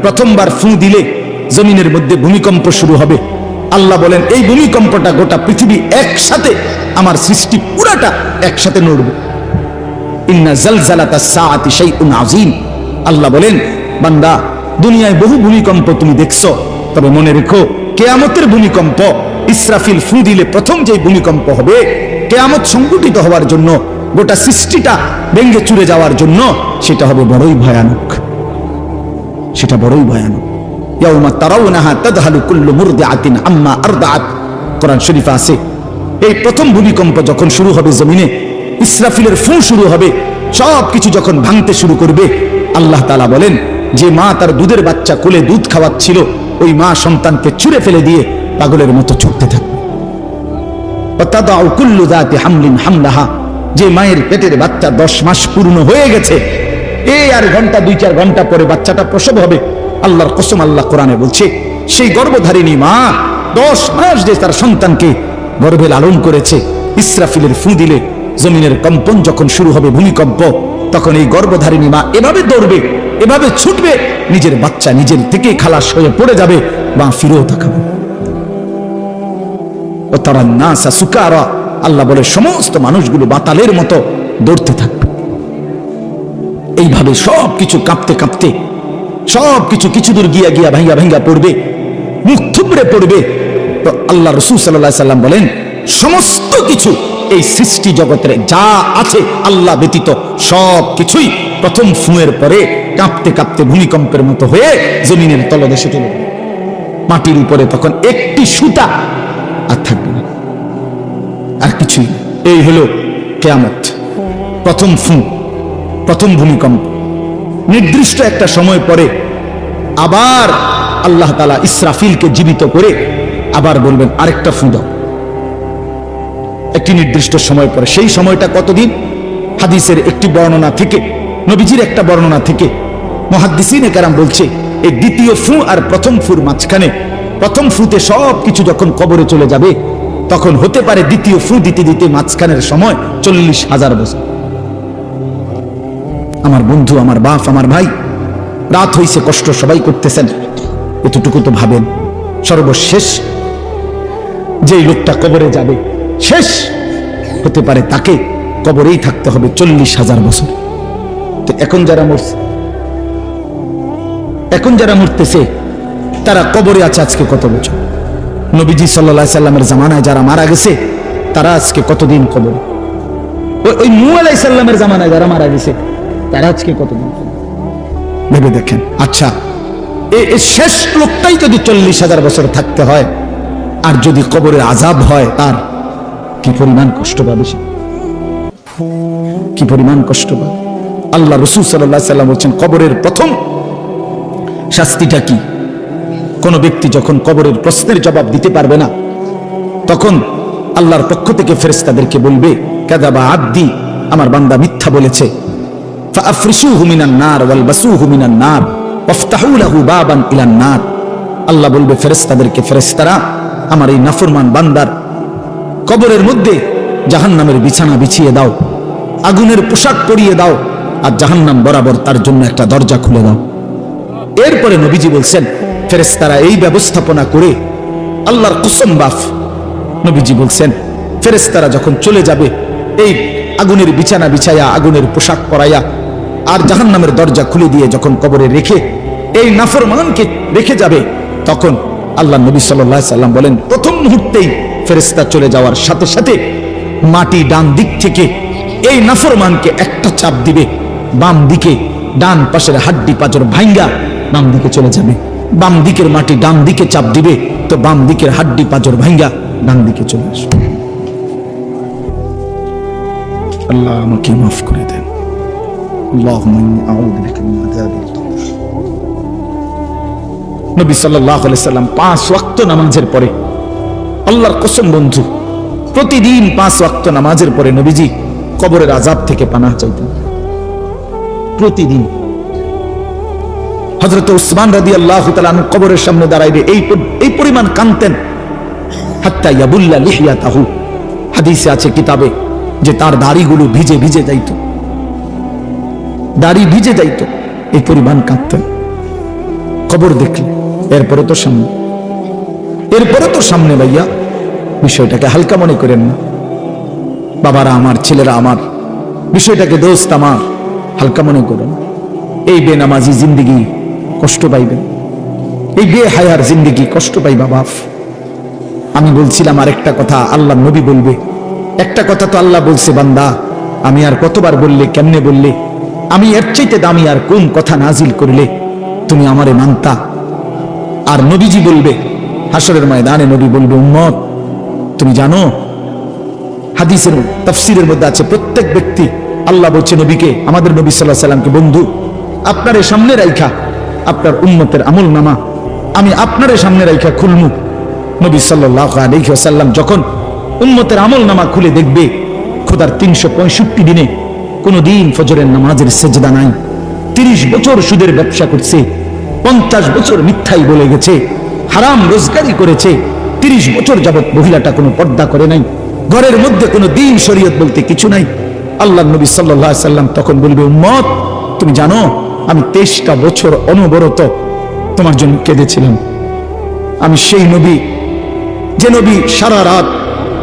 প্রথমবার ফু দিলে জমিনের মধ্যে ভূমিকম্প শুরু হবে। আল্লাহ বলেন এই ভূমিকম্পটা গোটা পৃথিবী একসাথে, আমার সৃষ্টি পুরাটা একসাথে নড়বে। ইন্না জালজালাতাস সাআতি শাইউন আযীম। আল্লাহ বলেন, বান্দা, দুনিয়ায় বহু ভূমিকম্প তুমি দেখছো, তবে মনে রেখো কিয়ামতের ভূমিকম্প, ইসরাফিল ফু দিলে প্রথম যে ভূমিকম্প হবে, কিয়ামত সংঘটিত হওয়ার জন্য, গোটা সৃষ্টিটা ভেঙে চুরে যাওয়ার জন্য, সেটা হবে বড়ই ভয়ানক। সেটা বড়ই ভয়ানক। ইয়াউমা তারাউনাহা তাযহালু কুল্লু মুরদিআতিন আম্মা আরদাআত, কোরআন শরীফে আছে। এই প্রথম ভূমিকম্প যখন শুরু হবে জমিনে, ইসরাফিলের ফু শুরু হবে, সবকিছু যখন ভাঙতে শুরু করবে, আল্লাহ তাআলা বলেন, যে মা তার দুধের বাচ্চা কোলে দুধ খাওয়াচ্ছিল, ওই মা সন্তানকে ছুঁড়ে ফেলে দিয়ে পাগলের মতো ছুটতে থাকবে। ওয়াতাদাউ কুল্লু যাতি হামলিন হামলাহা, যে মায়ের পেটের বাচ্চা 10 মাস পূর্ণ হয়ে গেছে, এই আর ঘন্টা 2-4 ঘন্টা পরে বাচ্চাটা প্রসব হবে। আল্লাহর কসম, আল্লাহ কোরআনে বলছে, সেই গর্ভধারিণী মা 10 মাস যে তার সন্তানকে গর্ভে লালন করেছে, ইসরাফিলের ফু দিলে জমিনের কম্পন যখন শুরু হবে, ভূমিকম্প, তখন এই গর্ভধারিণী মা এভাবে দৌড়বে, এভাবে ছুটবে, নিজের বাচ্চা নিজের থেকে খালাস হয়ে পড়ে যাবে, বা ফিরেও তাকাবে। ও তারা নাসা সুকারা, আল্লাহ বলে সমস্ত মানুষগুলো বাতালের মতো দৌড়তে থাকবে। এইভাবে সবকিছু কাঁপতে কাঁপতে, সবকিছু কিছু দূর গিয়া গিয়া ভাঙ্গা ভাঙ্গা পড়বে, মুখ থুবড়ে পড়বে। তো আল্লাহ রাসূল সাল্লাল্লাহু আলাইহি সাল্লাম বলেন, সমস্ত কিছু এই সৃষ্টি জগতের যা আছে আল্লাহ ব্যতীত সব কিছুই প্রথম ফুঁয়ের পরে কাঁপতে কাঁপতে ভূমিকম্পের মতো হয়ে জমিনের তলদেশে চলে যাবে। মাটির উপরে তখন একটি সুতা আর থাকবে না, আর কিছুই। এই হলো কিয়ামত, প্রথম ফুঁ, প্রথম ভূমিকম্প। নির্দিষ্ট একটা সময় পরে আবার আল্লাহ তাআলা ইসরাফিলকে জীবিত করে আবার বলবেন, আরেকটা ফুঁ দাও। একটি নির্দিষ্ট সময় পরে, সেই সময়টা কতদিন? হাদিসের একটি বর্ণনা থেকে, নবীজির একটা বর্ণনা থেকে মুহাদ্দিসিনে কেরাম বলছে, এই দ্বিতীয় ফু আর প্রথম ফুর মাঝখানে, প্রথম ফুতে সব কিছু যখন কবরে চলে যাবে, তখন হতে পারে দ্বিতীয় ফু দিতে দিতে মাঝখানের সময় 40,000 বছর। আমার বন্ধু, আমার বাপ, আমার ভাই, রাত হইছে, কষ্ট সবাই করতেছেন, এতটুকু তো ভাবেন, সর্বশেষ যেই লোকটা কবরে যাবে, শেষ হতে পারে তাকে কবরেই থাকতে হবে 40,000 বছর। তো এখন যারা মরতেছে তারা কবরে আছে আজকে কত বছর? নবীজি সাল্লাল্লাহু আলাইহি সাল্লামের জামানায় যারা মারা গেছে, তারা আজকে কতদিন কবরে? ওই নূহ আলাইহিস সালামের জামানায় যারা মারা গেছে, তারা আজকে কতদিন? ভেবে দেখেন। আচ্ছা, এই শেষ লোকটাই যদি 40,000 বছর থাকতে হয়, আর যদি কবরের আযাব হয়, তার কি পরিমাণ কষ্ট পাবে সে, কি পরিমাণ কষ্ট পাবে? আল্লাহ রাসূল সাল্লাল্লাহু আলাইহি সাল্লাম বলেন, কবরের প্রথম শাস্তিটা কি? কোন ব্যক্তি যখন কবরের প্রশ্নের জবাব দিতে পারবে না, তখন আল্লাহর পক্ষ থেকে ফেরেশতাদেরকে বলবে, কাযাবা আবদি, আমার বান্দা মিথ্যা বলেছে। ফাআফরিশুহু মিনান নার ওয়ালবাসুহু মিনান নার ওয়াফতাহু লাহু বাবান ইলান নার। আল্লাহ বলবে ফেরেশতাদেরকে, ফেরেশতারা আমার এই নাফরমান বান্দার কবরের মধ্যে জাহান্নামের বিছানা বিছিয়ে দাও, আগুনের পোশাক পরিয়ে দাও, আর জাহান্নাম বরাবর তার জন্য একটা দরজা খুলে দাও। এরপরে নবীজি বলছেন, ফেরেশতারা এই ব্যবস্থাপনা করে, আল্লাহর কসম বাফ, নবীজি বলছেন, ফেরেশতারা যখন চলে যাবে, এই আগুনের বিছানা বিছায়া, আগুনের পোশাক পরাইয়া, আর জাহান্নামের দরজা খুলে দিয়ে যখন কবরে রেখে এই নাফরমানকে রেখে যাবে, তখন আল্লাহ নবী সাল্লাল্লাহু আলাইহি সাল্লাম বলেন, প্রথম মুহূর্তেই ফেরেশতা চলে যাওয়ার সাথে সাথে মাটি ডান দিক থেকে এই নাফরমানকে একটা চাপ দিবে, বাম দিকে ডান পাশের হাড্ডি পাঁজর ভাঙ্গা বাম দিকে চলে যাবে। বাম দিকের মাটি ডান দিকে চাপ দিবে, তো বাম দিকের হাড্ডি পাঁজর ভাঙ্গা ডান দিকে চলে আসবে। আল্লাহ আমাকে মাফ করে দেন। আল্লাহুম্মা ইন্নী আউযু বিকা মিন আযাবিল কবর। নবী সাল্লাল্লাহু আলাইহি সাল্লাম 5 ওয়াক্ত নামাজের পরে, আল্লাহর কসম বন্ধু, প্রতিদিন 5 ওয়াক্ত নামাজের পরে নবীজি কবরের আযাব থেকে পানাহ চাইতেন, প্রতিদিন। হযরত উসমান রাদিয়াল্লাহু তাআলা আনহু কবরের সামনে দাঁড়াইলে এই পরিমাণ কাঁদতেন, হাত্তা ইয়াবুল্লা লিহিয়াতাহু, হাদিসে আছে কিতাবে, যে তার দাড়িগুলো ভিজে ভিজে যাইত, দাড়ি ভিজে যাইত, এই পরিমাণ কাঁদতেন কবর দেখলে। এরপরে তো সামনে ভাইয়া, বিষয়টাকে হালকা মনে করেন না। বাবারা আমার, ছেলেরা আমার, বিষয়টাকে দোস্ত আমার হালকা মনে করুন। এই বেনামাজি জিন্দিগি কষ্ট পাইবেন, এই বেহায়ার জিন্দিগি কষ্ট পাইবা বাপ। আমি বলছিলাম আরেকটা কথা, আল্লাহ নবী বলবে একটা কথা তো আল্লাহ বলছে, বান্দা আমি আর কতবার বললে, কেমনে বললে, আমি এর চাইতে দামি আর কোন কথা নাজিল করলে তুমি আমারে মানতা। আর নবীজি বলবে হাসরের ময়দানে, নবী বলবে উম্মত তুমি জানো, হাদিসের তাফসীরের মধ্যে আছে প্রত্যেক ব্যক্তি, আল্লাহ বলছে নবীকে, আমাদের নবী সাল্লাল্লাহু আলাইহি সাল্লামকে, বন্ধু আপনার সামনে রাইখা আপনার উম্মতের আমল নামা আমি আপনার সামনে রাইখা খুলমু। নবী সাল্লাল্লাহু আলাইহি ওয়াসাল্লাম যখন উম্মতের আমল নামা খুলে দেখবে, খোদার 365 দিনে কোনো দিন ফজরের নামাজের সেজদা নাই, 30 বছর সুদের ব্যবসা করছে, 50 বছর মিথ্যাই বলে গেছে, হারাম রোজগারি করেছে, 30 বছর যাবত মহিলাটা কোনো পর্দা করে নাই, ঘরের মধ্যে কোনো দিন শরীয়ত বলতে কিছু নাই। আল্লাহ নবী সাল্লাল্লাহু আলাইহি সাল্লাম তখন বলবে উম্মত তুমি জানো আমি 23টা বছর অনবরত তোমার জন্য কেঁদেছিলাম। আমি সেই নবী, যে নবী সারা রাত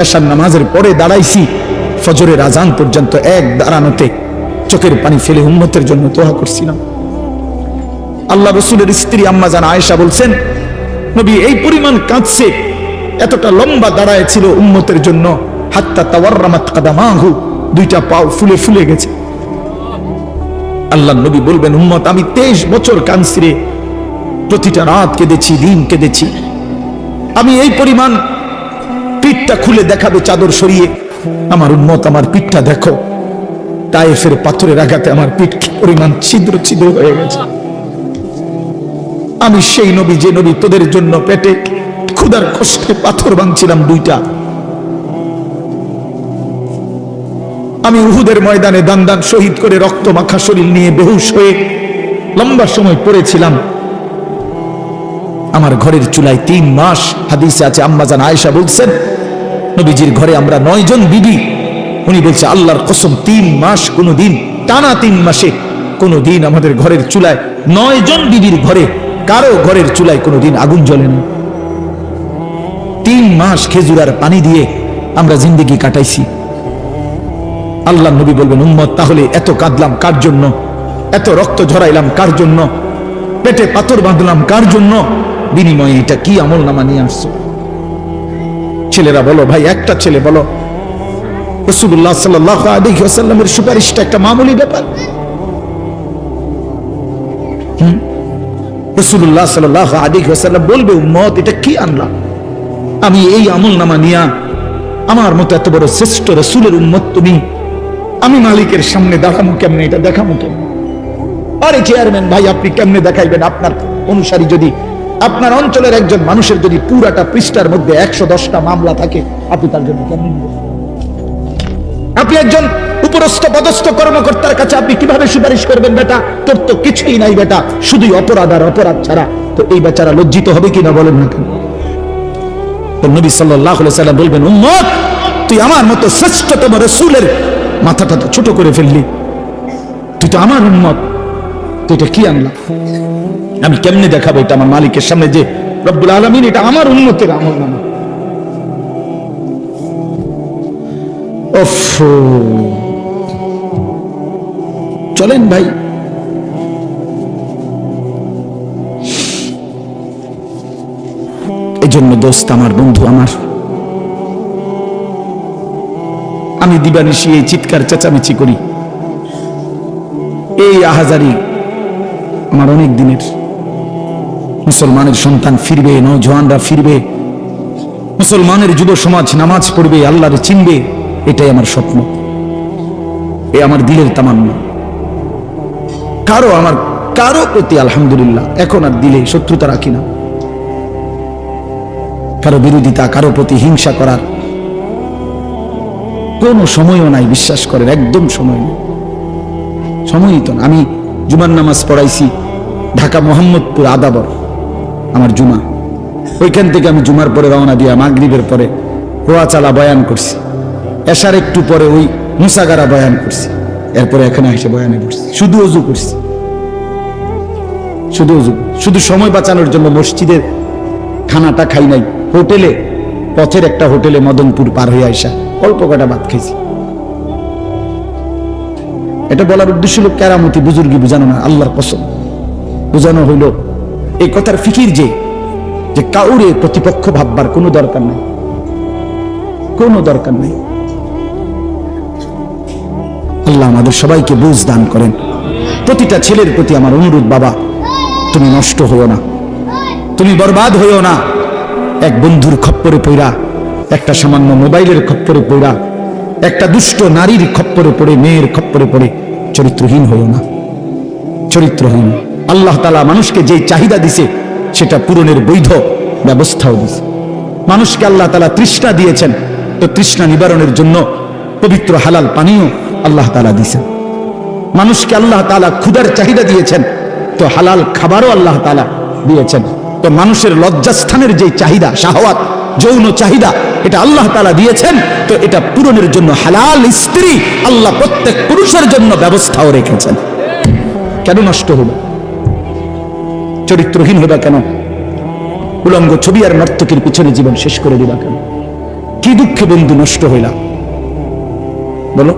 এশার নামাজের পরে দাঁড়াইছি ফজরের আজান পর্যন্ত এক দাঁড়ানোতে চোখের পানি ফেলে উম্মতের জন্য দোয়া করছিলাম। আল্লাহ রাসূলের স্ত্রী আম্মা জান আয়েশা বলছেন নবী এই পরিমাণ কাঁদছে, এতটা লম্বা দাঁড়ায় ছিল উম্মতের জন্য, হাত্তা তাওয়াররামাত কাদামাহু, দুইটা পাও ফুলে ফুলে গেছে। আল্লাহ নবী বলবেন উম্মত আমি 23 বছর কাঁদছি রে, প্রতিটা রাত কেঁদেছি, দিন কেঁদেছি। আমি এই পরিমাণ, পিঠটা খুলে দেখাবে চাদর সরিয়ে, আমার উম্মত আমার পিঠটা দেখো, তায়েফের পাথরের আঘাতে আমার পিঠ কি পরিমাণ ছিদ্র ছিদ্র হয়ে গেছে। আমি সেই নবী, যে নবী তোদের জন্য পেটে ক্ষুধার কষ্টে পাথর ভাঙছিলাম 2টা। আমি উহুদের ময়দানে দান দান শহীদ করে রক্ত মাখা শরীর নিয়ে বেহুশ হয়ে লম্বা সময় পড়েছিলাম। আমার ঘরের চুলায় 3 মাস, হাদিসে আছে আম্মা জান আয়েশা বলছেন নবীজির ঘরে আমরা 9 জন বিবি, উনি বলছে আল্লাহর কসম 3 মাস কোনদিন টানা 3 মাসে কোনদিন আমাদের ঘরের চুলায় 9 জন বিবির ঘরে কারো ঘরের চুলায় কোনদিন আগুন জ্বলে না। 3 মাস খেজুর আর পানি দিয়ে আমরা জিন্দেগি কাটাইছি। আল্লাহ নবী বলবেন উম্মত তাহলে এত কাঁদলাম কার জন্য, এত রক্ত ঝরাইলাম কার জন্য, পেটে পাথর বাঁধলাম কার জন্য, বিনিময়ে এটা কি আমল নামা নিয়ে আসছো? ছেলেরা বলো ভাই, একটা ছেলে বলো রাসূলুল্লাহ সাল্লাল্লাহু আলাইহি ওয়াসাল্লামের সুপারিশটা একটা মামুলি ব্যাপার? রাসূলুল্লাহ সাল্লাল্লাহু আলাইহি ওয়াসাল্লাম বলবে উম্মত এটা কি আনলা? আমি এই আমল নামা নিয়া আমার মতো এত বড় শ্রেষ্ঠ রাসূলের উম্মত তুমি, আমি মালিকের সামনে দেখামু কেমনে, এটা দেখামু কেমনে? আরে চেয়ারম্যান ভাই আপনি কেমনে দেখাইবেন? আপনার অনুসারী যদি, আপনার অঞ্চলের একজন মানুষের যদি পুরাটা পৃষ্ঠার মধ্যে 110টা মামলা থাকে, আপনি তার জন্য কেমন? আপনি একজন উপরস্থ পদস্থ কর্মকর্তার কাছে আপনি কিভাবে সুপারিশ করবেন? বেটা তোর তো কিছুই নাই বেটা, শুধুই অপরাধ আর অপরাধ ছাড়া। তো এই বেচারা লজ্জিত হবে কিনা বলেন না কেন? তো নবী সাল্লাল্লাহু আলাইহি ওয়াসাল্লাম বলবেন উম্মত তুই আমার মতো শ্রেষ্ঠতম রাসূলের মাথাটা তো ছোট করে ফেললি, তুই তো আমার উম্মত, তুই এটা কি আনলা? আমি কেমনে দেখাবো এটা আমার মালিকের সামনে যে রব্বুল আলামিন এটা আমার উম্মতের আমল নামা? চলেন ভাই, এই জন্য দোস্ত আমার, বন্ধু আমার, আমি দিবানিশি এই চিৎকার চেঁচামেচি করি, এই আহাজারি আমার অনেক দিনের। মুসলমানের সন্তান ফিরবে, নওজওয়ানরা ফিরবে, মুসলমানের যুব সমাজ নামাজ পড়বে, আল্লাহরে চিনবে, এটাই আমার স্বপ্ন, এ আমার দিলের তামান্না। কারো প্রতি আলহামদুলিল্লাহ এখন আর দিলে শত্রুতা রাখি না, কারো বিরোধিতা, কারো প্রতি হিংসা করার কোনো সময়ও নাই, বিশ্বাস করেন, একদম সময় নেই, সময়ই তো না। আমি জুমার নামাজ পড়াইছি ঢাকা মোহাম্মদপুর আদাবর, আমার জুমা, ওইখান থেকে আমি জুমার পরে রওনা দিয়া মাগরিবের পরে রোয়াচালা বয়ান করছি, এশার একটু পরে ওই মুসাগারা বয়ান করছি, এরপরে এখানে এসে বয়ানে করছি, শুধু ওযু করছি, শুধু সময় বাঁচানোর জন্য মসজিদের খানাটা খাই নাই, হোটেলে, পথের একটা হোটেলে মদনপুর পার হয়ে আইসা অল্প কটা ভাত খাইছি। এটা বলার উদ্দেশ্য হলো কেরামতি বুজুর্গি বুঝানো না, আল্লাহর কসম বুঝানো হইল এই কথার ফিকির যে কাউরে প্রতিপক্ষ ভাববার কোনো দরকার নাই, কোনো দরকার নেই। আল্লাহ আমাদের সবাইকে বুঝ দান করেন। প্রতিটা ছেলের প্রতি আমার অনুরোধ, বাবা তুমি নষ্ট হইও না, তুমি বরবাদ হইও না। এক বন্ধুর খপ্পরে পড়া, একটা সামান্য মোবাইলের খপ্পরে পড়া, একটা দুষ্ট নারীর খপ্পরে পড়ে, মেয়ের খপ্পরে পড়ে চরিত্রহীন হইও না, চরিত্রহীন। আল্লাহ তাআলা মানুষকে যে চাহিদা দিছে সেটা পূরণের বৈধ ব্যবস্থাও দিছে। মানুষকে আল্লাহ তাআলা তৃষ্ণা দিয়েছেন, তো তৃষ্ণা নিবারণের জন্য পবিত্র হালাল পানীয় আল্লাহ তাআলা দিয়েছেন। মানুষকে আল্লাহ তাআলা ক্ষুধার চাহিদা দিয়েছেন, তো হালাল খাবারও আল্লাহ তাআলা দিয়েছেন। তো মানুষের লজ্জাস্থানের যে চাহিদা, শাহওয়াত, যৌন চাহিদা, এটা আল্লাহ তাআলা দিয়েছেন, তো এটা পূরণের জন্য হালাল স্ত্রী আল্লাহ প্রত্যেক পুরুষের জন্য ব্যবস্থাও রেখেছেন। কেন নষ্ট হলো? চরিত্রহীন হবা কেন? উলঙ্গ ছবি আর নর্তকীর পিছনে জীবন শেষ করে দিবা কেন? কি দুঃখে বন্ধু নষ্ট হইলা বলো?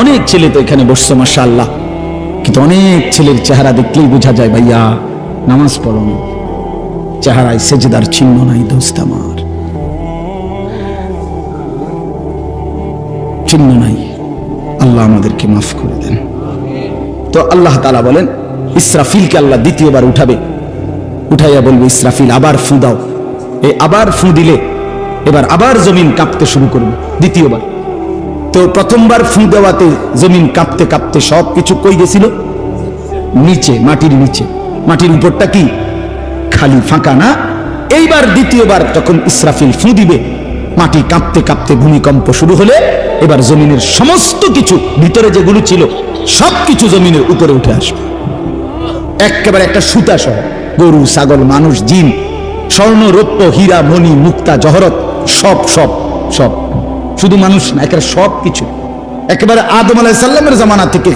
অনেক ছেলে তো এখানে বসছে মাশাআল্লাহ, কিন্তু অনেক ছেলের চেহারা দেখলেই বোঝা যায় ভাইয়া নামাজ পড়ো না, চেহারায় সেজদার চিহ্ন নাই। দোস্ত আমার, চিহ্ন নাই। আল্লাহ আমাদেরকে মাফ করে দেন। তো আল্লাহ তাআলা বলেন ইসরাফিলকে আল্লাহ দ্বিতীয়বার উঠাবে, উঠাইয়া বলবে ইসরাফিল আবার ফু দাও। এই আবার ফু দিলে এবার আবার জমিন কাঁপতে শুরু করবে দ্বিতীয়বার। তো প্রথমবার ফু দেওয়াতে জমিন কাঁপতে কাঁপতে সব কিছু কই গেছিল? নিচে, মাটির নিচে। মাটির উপরটা কি খালি, ফাঁকা না? এইবার দ্বিতীয়বার যখন ইসরাফিল ফু দিবে, মাটি কাঁপতে কাঁপতে ভূমিকম্প শুরু হলে এবার জমিনের সমস্ত কিছু ভিতরে যেগুলো ছিল সবকিছু জমিনের উপরে উঠে আসবে একেবারে একটা সুতা সহ। গরু, ছাগল, মানুষ, জিন, স্বর্ণ, রৌপ্য, হীরা, মণি, মুক্তা, জহরত, সব সব সব। শুধু মানুষ না, একেবারে সব কিছু। একেবারে আদম আলাইহিস সালামের জামানা থেকে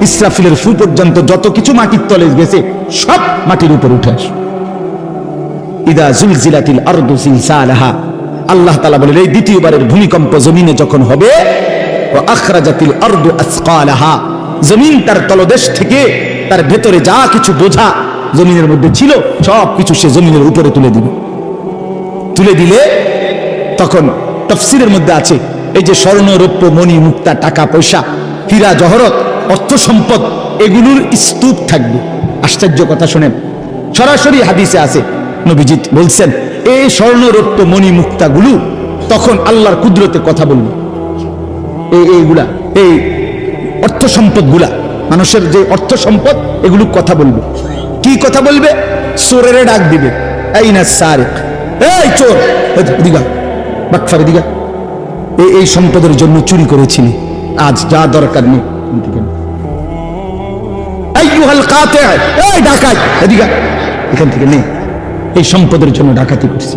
ইসরাফিলের ফু পর্যন্ত যত কিছু মাটির তলে গেছে সব মাটির উপর উঠে আসবে। ইদা জুলজিলাতিল আরদু জিলজালাহা, আল্লাহ তাআলা বলেন এই দ্বিতীয়বারের ভূমিকম্প জমিনে যখন হবে, ওয়া আখরাজাতিল আরদু আসকালাহা, জমিন তার তলদেশ থেকে তার ভেতরে যা কিছু বোঝা জমিনের মধ্যে ছিল সব কিছু সে জমিনের উপরে তুলে দিবে। তুলে দিলে তখন তাফসীরের মধ্যে আছে এই যে স্বর্ণ, রৌপ্য, মণি, মুক্তা, টাকা পয়সা, হীরা, জহরত, অর্থ সম্পদ, এগুলোর স্তূপ থাকবে। আশ্চর্য কথা শুনেন, সরাসরি হাদিসে আছে, নবীজি বলছেন এই স্বর্ণ, রৌপ্য, মণি, মুক্তাগুলো তখন আল্লাহর কুদরতে কথা বলবে। এইগুলা, এই অর্থ সম্পদ গুলা, মানুষের যে অর্থ সম্পদ, এগুলো কথা বলবে। কি কথা বলবে? চোরের ডাক দিবে, আইনা সারিক, এই চোর, দিগা বাটফারে দিগা, এই সম্পদের জন্য চুরি করেছিলি, আজ যা দরকার নেই। আইয়ুহাল কাতি, এই ডাকাত, এদিকে এখান থেকে নে, এই সম্পদের জন্য ডাকাতি করছি,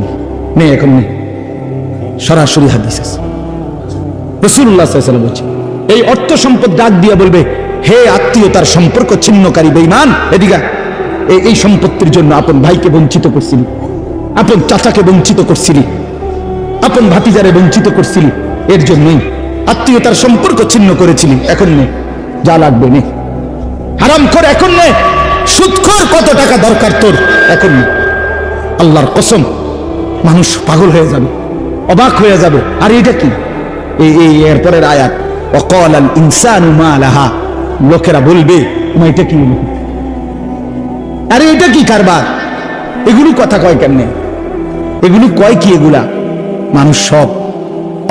নে এখন নে। সরাসরি হাদিস আছে, রাসূলুল্লাহ সাল্লাল্লাহু আলাইহি ওয়াসাল্লাম বলেছেন এই অর্থ সম্পদ ডাক দিয়া বলবে, হে আত্মীয়তার সম্পর্ক ছিন্নকারী বেঈমান, এদিকে এই সম্পত্তির জন্য আপন ভাইকে বঞ্চিত করছিলি, আপন চাচাকে বঞ্চিত করছিলি, আপন ভাতিজারে বঞ্চিত করছিলি, এর জন্যই আত্মীয়তার সম্পর্ক ছিন্ন করেছিলি, এখন নে যা লাগবে নে। হারামখোর এখন নে, সুদখোর কত টাকা দরকার তোর, এখন নে। আল্লাহর কসম, মানুষ পাগল হয়ে যাবে, অবাক হয়ে যাবে। আর এটা কি? এই এরপরের আয়াত, ওয়াকালাল ইনসানু মা লাহা, লোকেরা বলবে এটা কি? আরে এটা কি কারবার? এগুলো কথা কয় কেমনে? এগুলো কয় কি? এগুলা মানুষ সব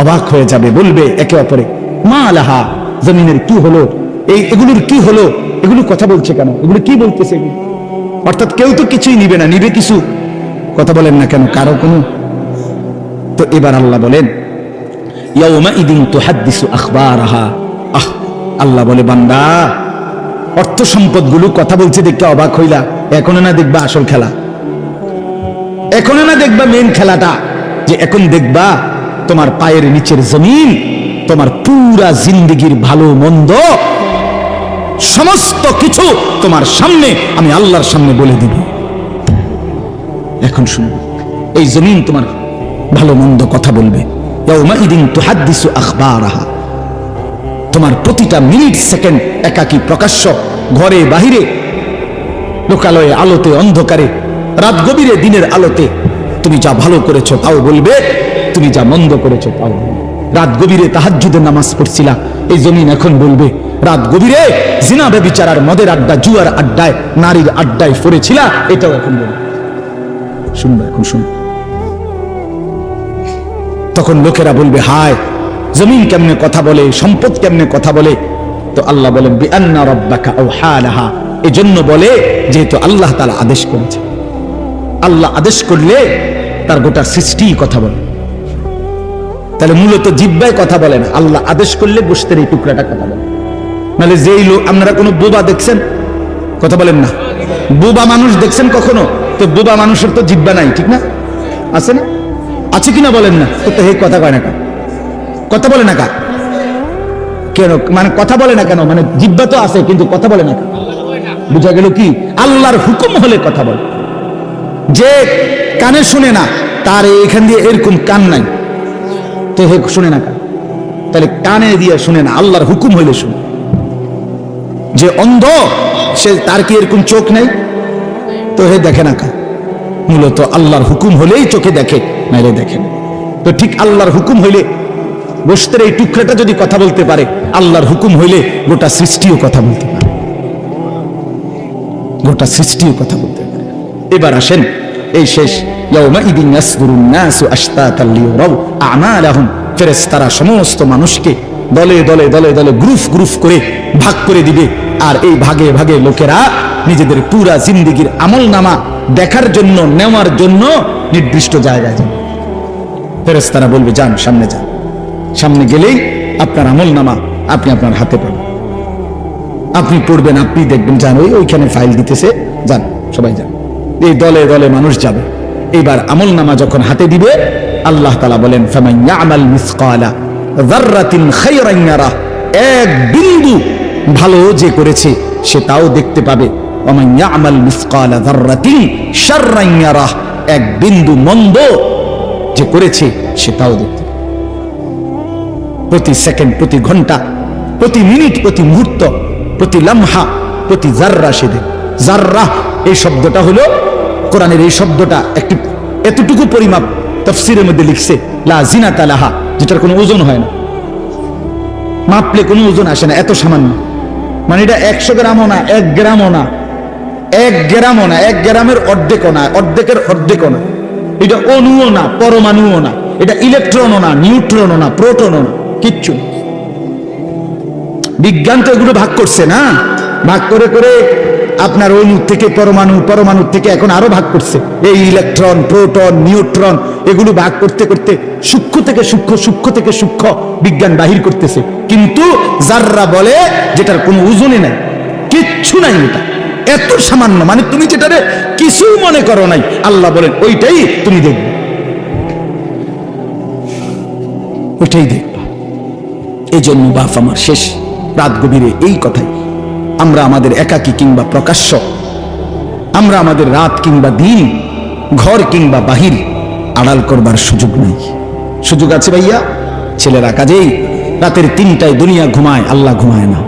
অবাক হয়ে যাবে, বলবে একে অপরে মা লাহা, জমিনের কি হলো, এগুলোর কি হলো, এগুলো কথা বলছে কেন, এগুলো কি বলতেছে? অর্থাৎ কেউ তো কিছুই নিবে না, নিবে কিছু, কথা বলেন না কেন কারো কোনো। তো এবার আল্লাহ বলেন ইয়াউমাইদিন তুহাদ্দিসু আখবারাহা, আল্লাহ বলে বান্দা অর্থ সম্পদ গুলো কথা বলছে দেখতে অবাক হইলা, এখনো না দেখবা আসল খেলা, এখনো না দেখবা মেন খেলাটা, যে এখন দেখবা তোমার পায়ের নিচের জমিন, তোমার পুরা জিন্দেগির ভালো মন্দ সমস্ত কিছু তোমার সামনে আমি আল্লাহর সামনে বলে দিব। এখন শুনো, এই জমিন তোমার ভালো মন্দ কথা বলবে। ইয়াউমাইদিন তুহাদ্দিসু আখবারাহা, তোমার প্রতিটা মিনিট সেকেন্ড একাকী প্রকাশ্য, ঘরে বাহিরে, লোকালয়ে, আলোতে, অন্ধকারে, রাত গভীরে, দিনের আলোতে তুমি যা ভালো করেছো তাও বলবে, তুমি যা মন্দ করেছো তাও বলবে। রাত গভীরে তাহাজ্জুদের নামাজ পড়ছিলা, এই জমিন এখন বলবে। রাত গভীরে জিনা ব্যভিচার আর মদের আড্ডা, জুয়ার আড্ডায়, নারীর আড্ডায় পড়েছিলা, এটাও এখন বলবে। শুনবে, এখন শুনবে। তখন লোকেরা বলবে, হায় জমিন কেমনে কথা বলে, সম্পদ কেমনে কথা বলে। তো আল্লাহ বলেন, বিআন্না রাব্বাকা আওহা লাহা, এজন্য বলে যেহেতু আল্লাহ তাআলা আদেশ করেছে। আল্লাহ আদেশ করলে তার গোটা সৃষ্টি কথা বলে। তাহলে মূলত জিহ্বায় কথা বলে না, আল্লাহ আদেশ করলে গোশতের এই টুকরাটা কথা বলে। নাহলে যেই লোক, আপনারা কোনো বোবা দেখছেন? কথা বলেন না। বোবা মানুষ দেখছেন কখনো? তো বোবা মানুষের তো জিহ্বা নাই, ঠিক না? আছে না? আছে কিনা বলেন না? তো হে কথা কয় না কেন? কথা বলে না কেন? মানে কথা বলে না কেন? মানে জিহ্বা তো আছে কিন্তু কথা বলে না কেন? বুঝা গেল কি? আল্লাহর হুকুম হলে কথা বলে। যে কানে শুনে না, তার এখান দিয়ে এরকম কান নাই, তো হে শুনে না কেন? তাহলে কানে দিয়ে শুনে না, আল্লাহর হুকুম হইলে শুনে। যে অন্ধ, সে তার কি এরকম চোখ নাই, তো হে দেখে না কেন? মূলত আল্লাহর হুকুম হলেই চোখে দেখে, নাইলে দেখে না। তো ঠিক আল্লাহর হুকুম হইলে গোশতের এই টুকরাটা যদি কথা বলতে পারে, আল্লাহর হুকুম হইলে গোটা সৃষ্টিও কথা বলতে পারে, গোটা সৃষ্টিও কথা বলতে পারে। এবার আসেন, এই শেষ ইয়াউমাইদিন ইয়াসদুরুন নাসু আশতাতাল লিয়ারাউ আমালাহুম, ফেরেশতারা সমস্ত মানুষকে দলে দলে দলে দলে গ্রুপ গ্রুপ করে ভাগ করে দিবে। আর এই ভাগে ভাগে লোকেরা নিজেদের পুরা জিন্দেগীর আমলনামা দেখার জন্য, নেওয়ার জন্য নির্দিষ্ট জায়গায় যাবে। ফেরেশতারা বলবে, যান সামনে যান। সামনে গেলেই আপনার আমলনামা আপনি আপনার হাতে পাবেন, আপনি পড়বেন, আপনি দেখবেন, যান ওইখানে ফাইল দিতেছে, যান সবাই যান। এই দলে দলে মানুষ যাবে। এবার আমলনামা যখন হাতে দিবে, আল্লাহ তাআলা বলেন, ফামান ইয়ামাল মিসকালা যাররাতিন খায়রান ইয়ারাহ, এক বিন্দু ভালো যে করেছে সে তাও দেখতে পাবে। ওয়ামান ইয়ামাল মিসকালা যাররাতিন শাররান ইয়ারাহ, এক বিন্দু মন্দ যে করেছে সে তাও দেখতে পাবে। প্রতি সেকেন্ড, প্রতি ঘন্টা, প্রতি মিনিট, প্রতি মুহূর্ত, প্রতি লামহা, প্রতি জাররা সে দেখে। জাররা এই শব্দটা হলো কোরআনের, এই শব্দটা একটি এতটুকু পরিমাপ তাফসীরের মধ্যে লিখছে, লা জিনাতা লাহা, যেটার কোনো ওজন হয় না, মাপলে কোনো ওজন আসে না, এত সামান্য। মানে এটা 100 গ্রামও না, 1 গ্রামও না, 1 গ্রামও না, 1 গ্রামের অর্ধেকও না, অর্ধেকের অর্ধেকও না। এটা অণুও না, পরমাণুও না, এটা ইলেকট্রনও না, নিউট্রনও না, প্রোটনও না, কিচ্ছু। বিজ্ঞান তো এগুলো ভাগ করছে না, ভাগ করে করে আপনার অণু থেকে পরমাণু, পরমাণু থেকে এখন আরো ভাগ করছে। এই ইলেকট্রন, প্রোটন, নিউট্রন, এগুলো ভাগ করতে করতে সূক্ষ্ম থেকে সূক্ষ্ম, সূক্ষ্ম থেকে সূক্ষ্ম বিজ্ঞান বাহির করতেছে। কিন্তু জাররা বলে যেটার কোনো ওজনে নাই, কিচ্ছু নাই, এটা এত সামান্য, মানে তুমি যেটারে কিছু মনে করো নাই, আল্লাহ বলেন ওইটাই তুমি দেখবে, ওইটাই দেখবা। এই জন্য বাপ আমার শেষ রাত গভীরে এই কথাই, আমরা আমাদের একাকী কিংবা প্রকাশ্য, আমরা আমাদের রাত কিংবা দিন, ঘর কিংবা বাহির আড়াল করবার সুযোগ নাই। সুযোগ আছে ভাইয়া? ছেলেরা কাজেই রাতের 3টায় দুনিয়া ঘুমায়, আল্লাহ ঘুমায় না।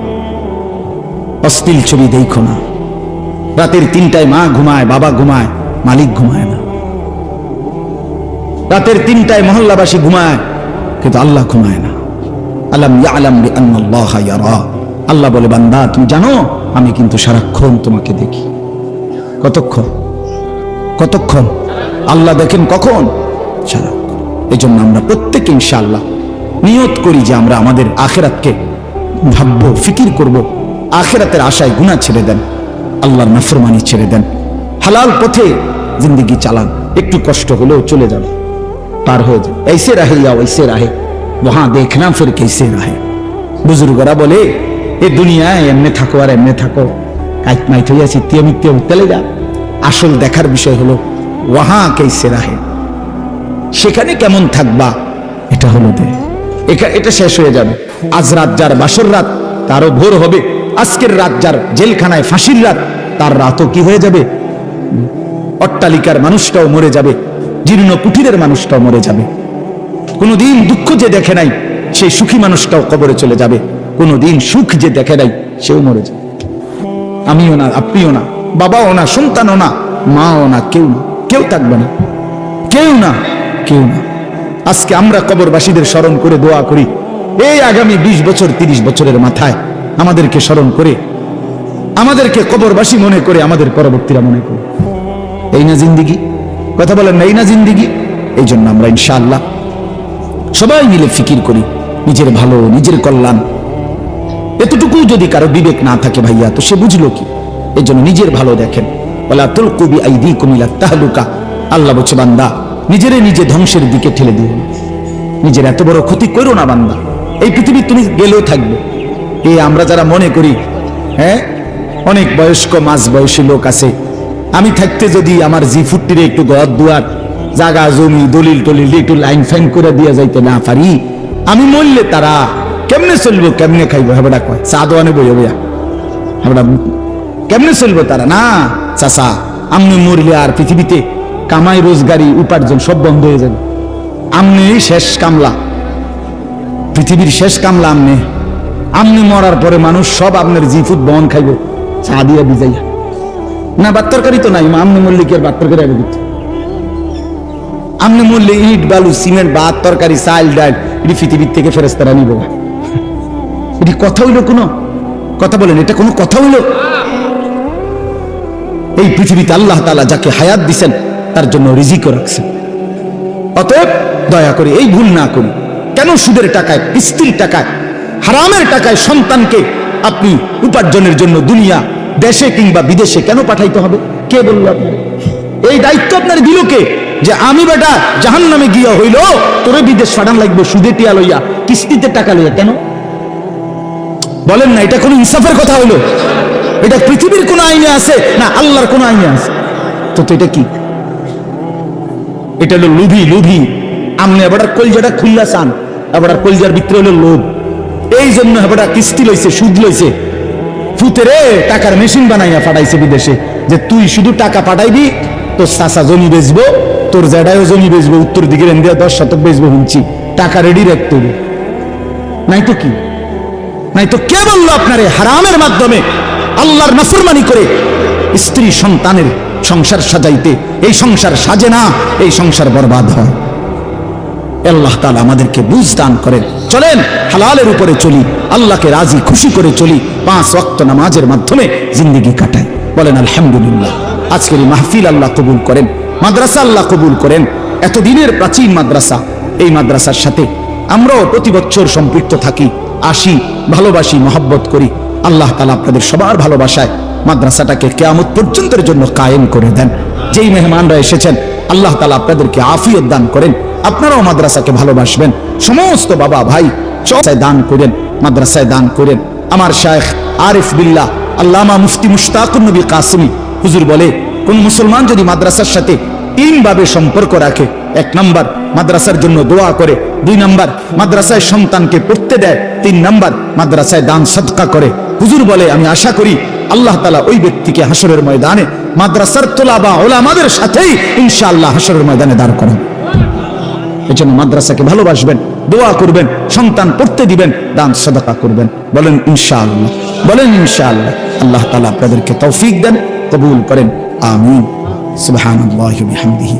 অশ্লীল ছবি দেখো না। রাতের 3টায় মা ঘুমায়, বাবা ঘুমায়, মালিক ঘুমায় না। রাতের 3টায় মহল্লাবাসী ঘুমায়, কিন্তু আল্লাহ ঘুমায় না। আলাম ইয়ালাম বিআন্নাল্লাহা ইয়ারা, আল্লাহ বলে, বান্দা তুমি জানো আমি কিন্তু সারাক্ষণ তোমাকে দেখি। কতক্ষণ? কতক্ষণ? আল্লাহ দেখেন কখন? সারাক্ষণ। এই জন্য আমরা প্রত্যেকে ইনশাআল্লাহ নিয়ত করি যে আমরা আমাদের আখিরাতকে ভাববো, ফিকির করব। আখিরাতের আশায় গুনাহ ছেড়ে দেন, আল্লাহর নাফরমানি ছেড়ে দেন, হালাল পথে জিন্দেগি চালান। একটু কষ্ট হলেও চলে যাবে, পার হয়ে যাবে। ऐसे रहे या वैसे रहे, वहां देखना फिर कैसे रहे। বুজুর্গরা বলে, এই দুনিয়ায় এমনি থাকো আর এমনি থাকো, কাইট মাইট হইয়া চিত্তিয়া মিত্তিয়া উত্তালে যা। আসল দেখার বিষয় হলো ওয়াহা কেসে রাহে, সেখানে কেমন থাকবা, এটা হলো এটা শেষ হয়ে যাবে। আজ রাত যার বাসর রাত, তারও ভোর হবে। আজকের রাত যার জেলখানায় ফাঁসির রাত, তার রাতও কি হয়ে যাবে? অট্টালিকার মানুষটাও মরে যাবে, জীর্ণ কুঠিরের মানুষটাও মরে যাবে। কোনোদিন দুঃখ যে দেখে নাই সেই সুখী মানুষটাও কবরে চলে যাবে। কোনোদিন সুখ যে দেখে নাই সেও মরে যায়। আমিও না, আপনিও না, বাবাও না, সন্তানও না, মাও না, কেউ না, কেউ থাকবে না, কেউ না, কেউ না। আজকে আমরা কবরবাসীদের স্মরণ করে দোয়া করি, এই আগামী 20 বছর 30 বছরের মাথায় আমাদেরকে স্মরণ করে, আমাদেরকে কবরবাসী মনে করে, আমাদের পরবর্তীরা মনে করে। এই না জিন্দিগি? কথা বলেন না, এই না জিন্দিগি? এই জন্য আমরা ইনশাআল্লাহ সবাই মিলে ফিকির করি নিজের ভালো, নিজের কল্যাণ। এতটুকু যদি কারো বিবেক না থাকে ভাইয়া, তো সে বুঝলো কি? এই জন্য নিজের ভালো দেখেন। ওয়ালা তুলকু বিআইদিকুম ইলা তাহলুকা, আল্লাহ বলছে বান্দা নিজেরে নিজে ধ্বংসের দিকে ঠেলে দিও না, নিজের এত বড় ক্ষতি করো না বান্দা। এই পৃথিবী তুমি গেলেও থাকবে। এই আমরা যারা মনে করি, হ্যাঁ অনেক বয়স্ক মাঝ বয়সী লোক আছে, আমি থাকতে যদি আমার জিফুটটিরে একটু ঘর দুয়ার জাগা জমি দলিল টলিল একটু লাইন ফাইন করে দিয়ে যাইতে না পারি, আমি মরলে তারা কেমনে চলবো, কেমনে খাইবো? হেবড়া কয় চা দোয়ানে বইয়া বইয়া, হেবড়া কেমনে চলবো তারা? না চাচা, আমনি মরলে আর পৃথিবীতে কামাই রোজগারি উপার্জন সব বন্ধ হয়ে যাবে। আমনি শেষ কামলা, পৃথিবীর শেষ কামলা আমনে। আমনি মরার পরে মানুষ সব আপনার জিফুট বহন খাইব চা দিয়া বিজাইয়া। না ভাত তরকারি তো নাই, আমনি মরলে কি আর ভাত তরকারি আগে দিত? আমনি মরলে ইট বালু সিমেন্ট ভাত তরকারি চাল ডাল এটি পৃথিবীর থেকে ফেরেশতারা নিব। এটি কথা হইল? কোনো কথা বলেন, এটা কোনো কথা হইল? এই পৃথিবীতে আল্লাহ তাআলা যাকে হায়াত দিছেন তার জন্য রিজিকও রাখছেন। অতএব দয়া করে এই ভুল না করি। কেন সুদের টাকায়, স্ত্রীর টাকায়, হারামের টাকায় সন্তানকে আপনি উপার্জনের জন্য দুনিয়া দেশে কিংবা বিদেশে কেন পাঠাইতে হবে? কে বলল আপনার? এই দায়িত্ব আপনার দিল কে? যে আমি বেটা জাহান্নামে গিয়া হইল তোরে বিদেশ পাঠান লাগবে সুদে টিয়া লইয়া, কিস্তিতে টাকা লইয়া? কেন বলেন না? এটা কোন ইনসাফের কথা হইল? এটা পৃথিবীর কোন আইনে আছে না আল্লাহর কোন আইনে আছে? তো এটা কি? এটা হলো লোভী। লোভী আমনে এবার কলজাটা খুললা চান, এবার কলজার ভিতরে হলো লোভ। এই জন্য এবার কিস্তি লইছে, সুদ লইছে, ফুতেরে টাকার মেশিন বানাইয়া পাঠাইছে বিদেশে, যে তুই শুধু টাকা পাঠাইবি, তোর চাচা জমি বেচবো, তোর জেডায়ও জমি বেচবো, উত্তর দিকের ইন্ডিয়া 10 শতক বেচবো, শুনছি টাকা রেডি রাখতে হবে। নাই তো কি? নাই তো কে বললো আপনারে হারামের মাধ্যমে আল্লাহর নাফরমানি করে স্ত্রী সন্তানের সংসার সাজাইতে? এই সংসার সাজে না, এই সংসার বরবাদ হয়। আল্লাহ তাআলা আমাদেরকে বুঝ দান করেন। চলেন হালালের উপরে চলি, আল্লাহকে রাজি খুশি করে চলি, 5 ওয়াক্ত নামাজের মাধ্যমে জিন্দেগি কাটাই। বলেন আলহামদুলিল্লাহ। আজকের এই মাহফিল আল্লাহ কবুল করেন, মাদ্রাসা আল্লাহ কবুল করেন। এতদিনের প্রাচীন মাদ্রাসা, এই মাদ্রাসার সাথে আমরাও প্রতি বছর সম্পৃক্ত থাকি, আসি, ভালোবাসি, মহব্বত করি। আল্লাহ তাআলা আপনাদের সবার ভালোবাসায় মাদ্রাসাটাকে কিয়ামত পর্যন্তের জন্য কায়েম করে দেন। যেই মেহমানরা এসেছেন আল্লাহ তাআলা আপনাদেরকে আফিয়ত দান করেন, আপনারাও মাদ্রাসাকে ভালোবাসবেন। সমস্ত বাবা ভাই চর্চায় দান করেন, মাদ্রাসায় দান করেন। আমার শায়েখ আরিফ বিল্লাহ আল্লামা মুফতি মুশতাকুর নবী কাসেমি হুজুর বলে, কোন মুসলমান যদি মাদ্রাসার সাথে 3 ভাবে সম্পর্ক রাখে, 1 নাম্বার মাদ্রাসার জন্য দোয়া করে, 2 নাম্বার মাদ্রাসায় সন্তানকে পড়তে দেয়, 3 নাম্বার মাদ্রাসায় দান সদকা করে, হুজুর বলে আমি আশা করি আল্লাহ তাআলা ওই ব্যক্তিকে হাসরের ময়দানে মাদ্রাসার তোলাবা ওলামাদের সাথেই ইনশাআল্লাহ হাসরের ময়দানে দাঁড় করান। এজন্য মাদ্রাসাকে ভালোবাসবেন, দোয়া করবেন, সন্তান পড়তে দিবেন, দান সদকা করবেন। বলেন ইনশাআল্লাহ, বলেন ইনশাআল্লাহ। আল্লাহ তাআলা আপনাদেরকে তৌফিক দেন, কবুল করেন। আমিন। সুবহানাল্লাহি ওয়া বিহামদিহি।